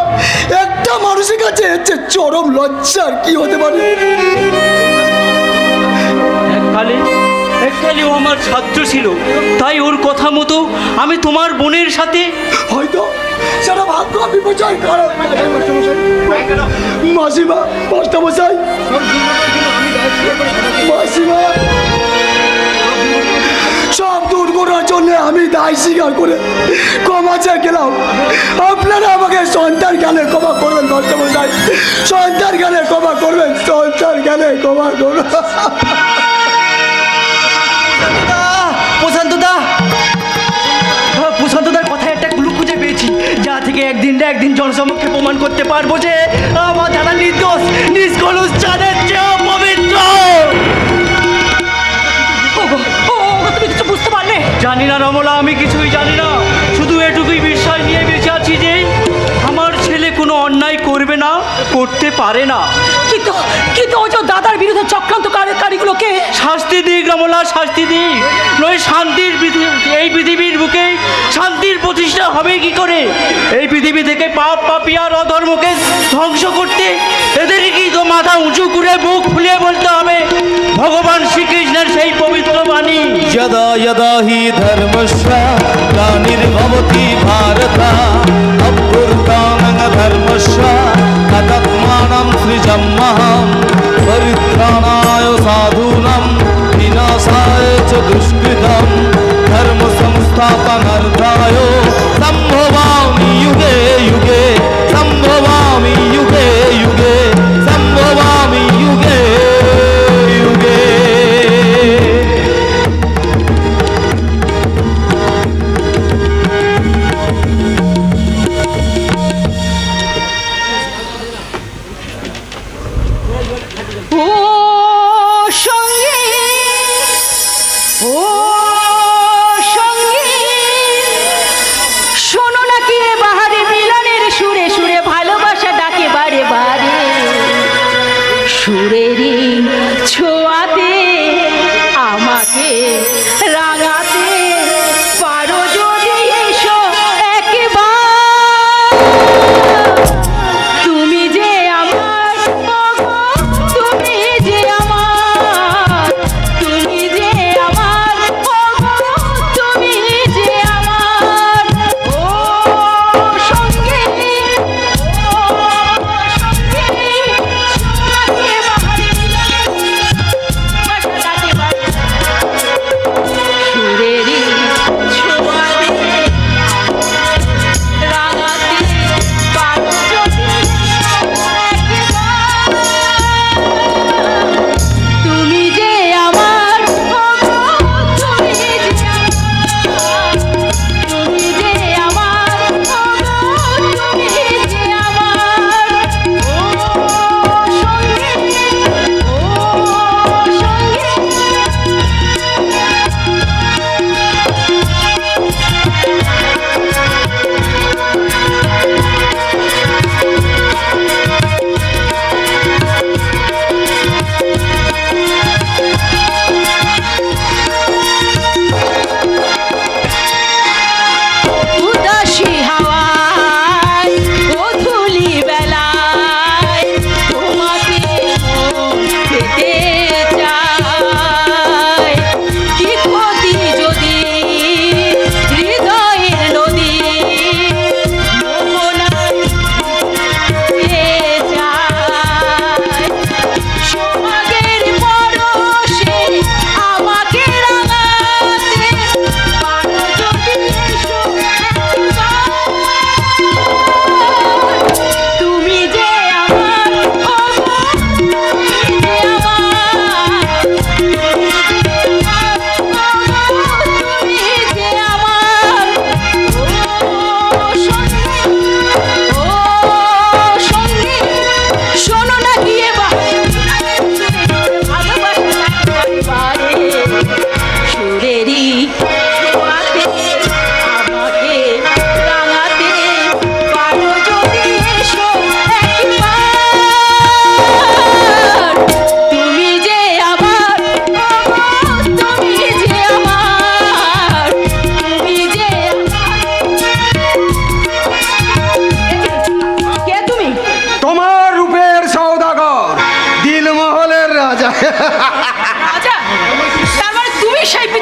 [SPEAKER 7] একটা মানুষের কাছে হচ্ছে চরম লজ্জার কি হতে পারে?
[SPEAKER 5] এককালে ও আমার ছাত্র ছিল, তাই ওর কথা মতো আমি তোমার বোনের সাথে
[SPEAKER 7] হয়তো সেটা ভাগ্য বিপর্যয় কারণ। মাসিমা মাস্টার মশাই, মাসিমা সব দুর্ঘটনার জন্য আমি দায় স্বীকার করে ক্ষমা চেয়ে গেলাম। আপনারা আমাকে সন্তান জ্ঞানে ক্ষমা করবেন মাস্টার মশাই, সন্তান জ্ঞানে ক্ষমা করবেন, সন্তান জ্ঞানে ক্ষমা করবেন।
[SPEAKER 11] প্রশান্তদার কথায় একটা ক্লু খুঁজে পেয়েছি, যা থেকে একদিন জনসমক্ষে প্রমাণ করতে পারবো যে আমার দাদা নির্দোষ, নিষ্কলুষ, চাঁদের চেয়েও পবিত্র।
[SPEAKER 3] তুমি কিছু বুঝতে পারলে?
[SPEAKER 5] জানি না রমলা, আমি কিছুই জানি না। শুধু এটুকুই বিশ্বাস নিয়ে বেঁচে আছি যে আমার ছেলে কোনো অন্যায় করবে না, করতে পারে না।
[SPEAKER 3] কিন্তু ও যে দাদার বিরুদ্ধে চক্রান্তকারীগুলোকে
[SPEAKER 5] শাস্তি দিক রমলা, শাস্তি দিক। নয় শান্তির এই পৃথিবীর বুকে শান্তির প্রতিষ্ঠা হবে কি করে? এই পৃথিবী থেকে পাপ পাপিয়ার অধর্মকে ধ্বংস করতে এদেরকেই তো মাথা উঁচু করে বুক ফুলিয়ে বলতে হবে ভগবান শ্রীকৃষ্ণের সেই পবিত্র বাণী।
[SPEAKER 2] यदा यदा हि धर्मस्य ग्लानिर्भवति भारत अभ्युत्थानं धर्मस्य तदात्मानं सृजाम्यहं परित्राणाय साधूनां विनाशाय च दुष्कृतं धर्म संस्थापनार्थाय सम्भवामि युगे युगे, सम्भवामि युगे युगे, सम्भवामि युगे युगे।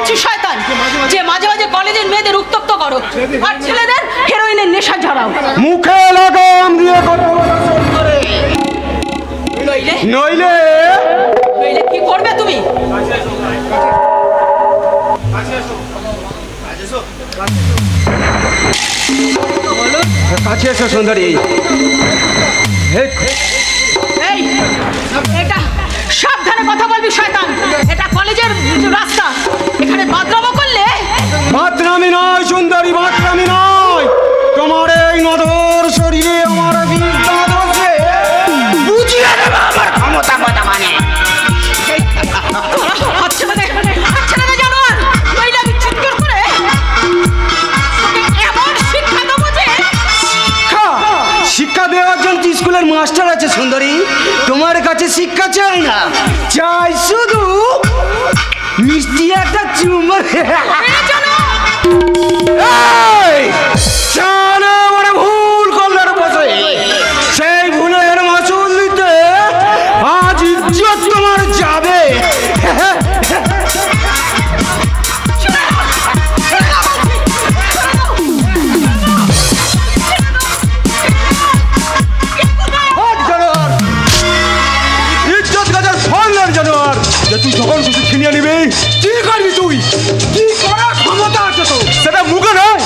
[SPEAKER 3] বিচ্ছু শয়তান যে মাঝে মাঝে কলেজের মেয়েদের উত্তপ্ত করো আর ছেলেদের হেরোইনের নেশা ঝরাও।
[SPEAKER 6] মুখে লাগাম দিয়ে কথা বলা শুরু করে।
[SPEAKER 3] নইলে
[SPEAKER 6] নইলে
[SPEAKER 3] নইলে কি করবে তুমি?
[SPEAKER 6] কাছে এসো সুন্দরী।
[SPEAKER 3] এই এটা সাবধানে কথা বলবি শয়তান, এটা কলেজের রাস্তা, এখানে বাদরামো করলে।
[SPEAKER 6] বাদরামি নয় সুন্দরী, বাদরামি নয়। তোমার এই নদর শরীরে আমার বিদ্যা আছে, বুঝিয়ে দেবে আমার ক্ষমতা কথা মানে।
[SPEAKER 3] আচ্ছা না জানোয়ার, নইলে আমি চিৎকার করে এমন শিক্ষা দেবো যে।
[SPEAKER 6] শিক্ষা দেওয়ার জন্য স্কুলের মাস্টার আছে সুন্দরী, তোমার কাছে শিক্ষা চাই না, চাই শুধু মিষ্টি একটা চুমা। ভুল করলে বসে সেই ভুলের মাসুল দিতে আজ ইজ্জত তোমার যাবে। তুই যখন কিছু ছিনিয়ে নিবি, কি করবি তুই? কি করার ক্ষমতা আছে তো সেটা মুখে নয়।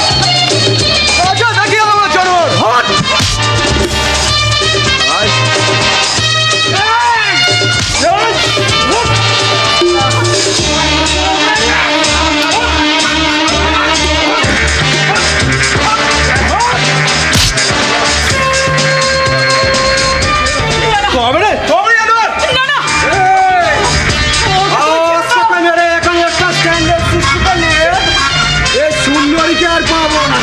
[SPEAKER 6] আচ্ছা দেখিয়ে দেবো জানোয়ার। হট কবে রে কবে জানোয়ার? সুন্দরীকে আর পাবো না।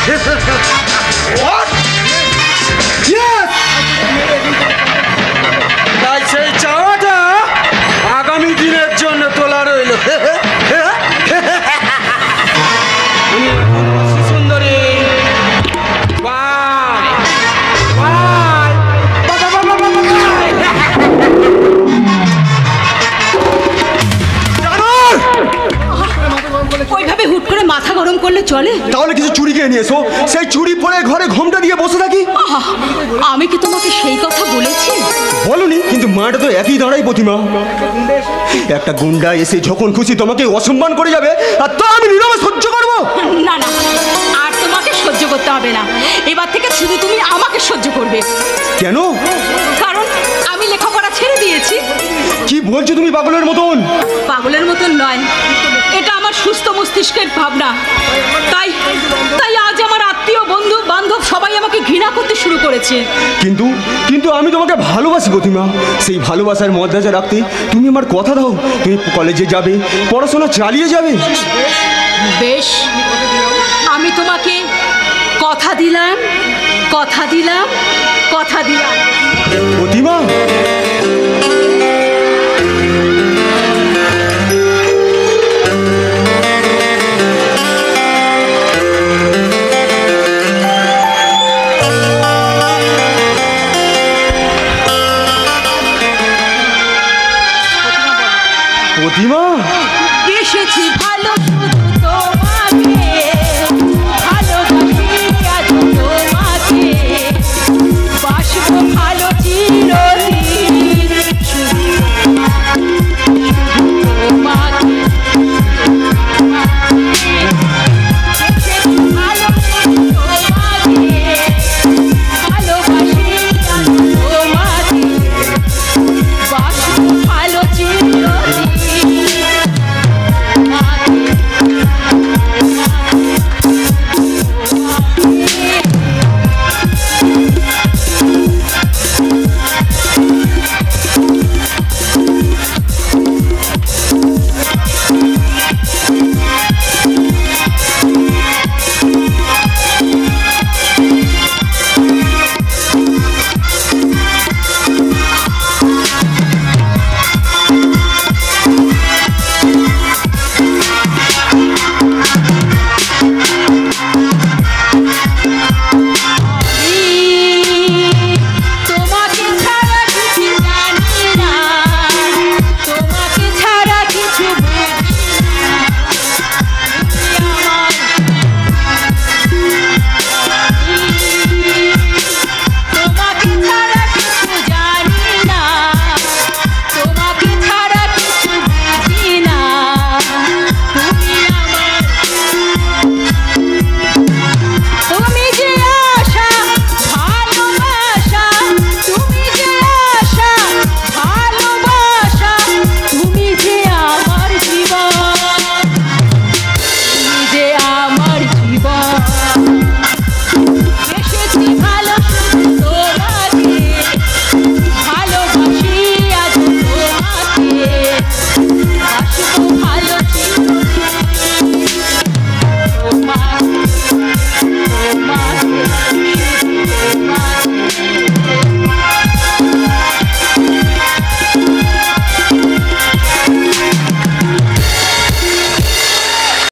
[SPEAKER 6] তাই সেই চাওয়াটা আগামী দিনের জন্য তোলা রইল। সুন্দরী
[SPEAKER 3] ওইভাবে হুট করে মাথা গরম করলে চলে?
[SPEAKER 6] তাহলে কিছু চুরি কিনে নিয়ে এসো, সেই চুরি পরে ঘরে ঘোমটা দিয়ে বসে থাকি।
[SPEAKER 3] আমি কি তোমাকে সেই কথা বলেছি?
[SPEAKER 6] বলনি, কিন্তু মাটা তো একই দাঁড়াই প্রতিমা। একটা গুন্ডা এসে যখন খুশি তোমাকে অসম্মান করে যাবে, আর তা আমি নীরবে সহ্য করবো?
[SPEAKER 3] না না, আর তোমাকে সহ্য করতে হবে না, এবার থেকে শুধু তুমি আমাকে সহ্য করবে।
[SPEAKER 6] কেন?
[SPEAKER 3] কারণ আমি লেখাপড়া ছেড়ে দিয়েছি।
[SPEAKER 6] কি বলছো তুমি পাগলের মতন?
[SPEAKER 3] পাগলের মতন নয়, এটা আমার সুস্থ মস্তিষ্কের ভাবনা। তাই তাই আজ আমার আত্মীয় বন্ধু বান্ধব সবাই আমাকে ঘৃণা করতে শুরু করেছে।
[SPEAKER 6] কিন্তু কিন্তু আমি তোমাকে ভালোবাসি প্রতিমা। সেই ভালোবাসার মর্যাদা রাখতে তুমি আমার কথা দাও, তুমি কলেজে যাবে, পড়াশোনা চালিয়ে যাবে।
[SPEAKER 3] বেশ, আমি তোমাকে কথা দিলাম, কথা দিলাম, কথা দিলাম।
[SPEAKER 6] প্রতিমা
[SPEAKER 3] এসেছি ভালো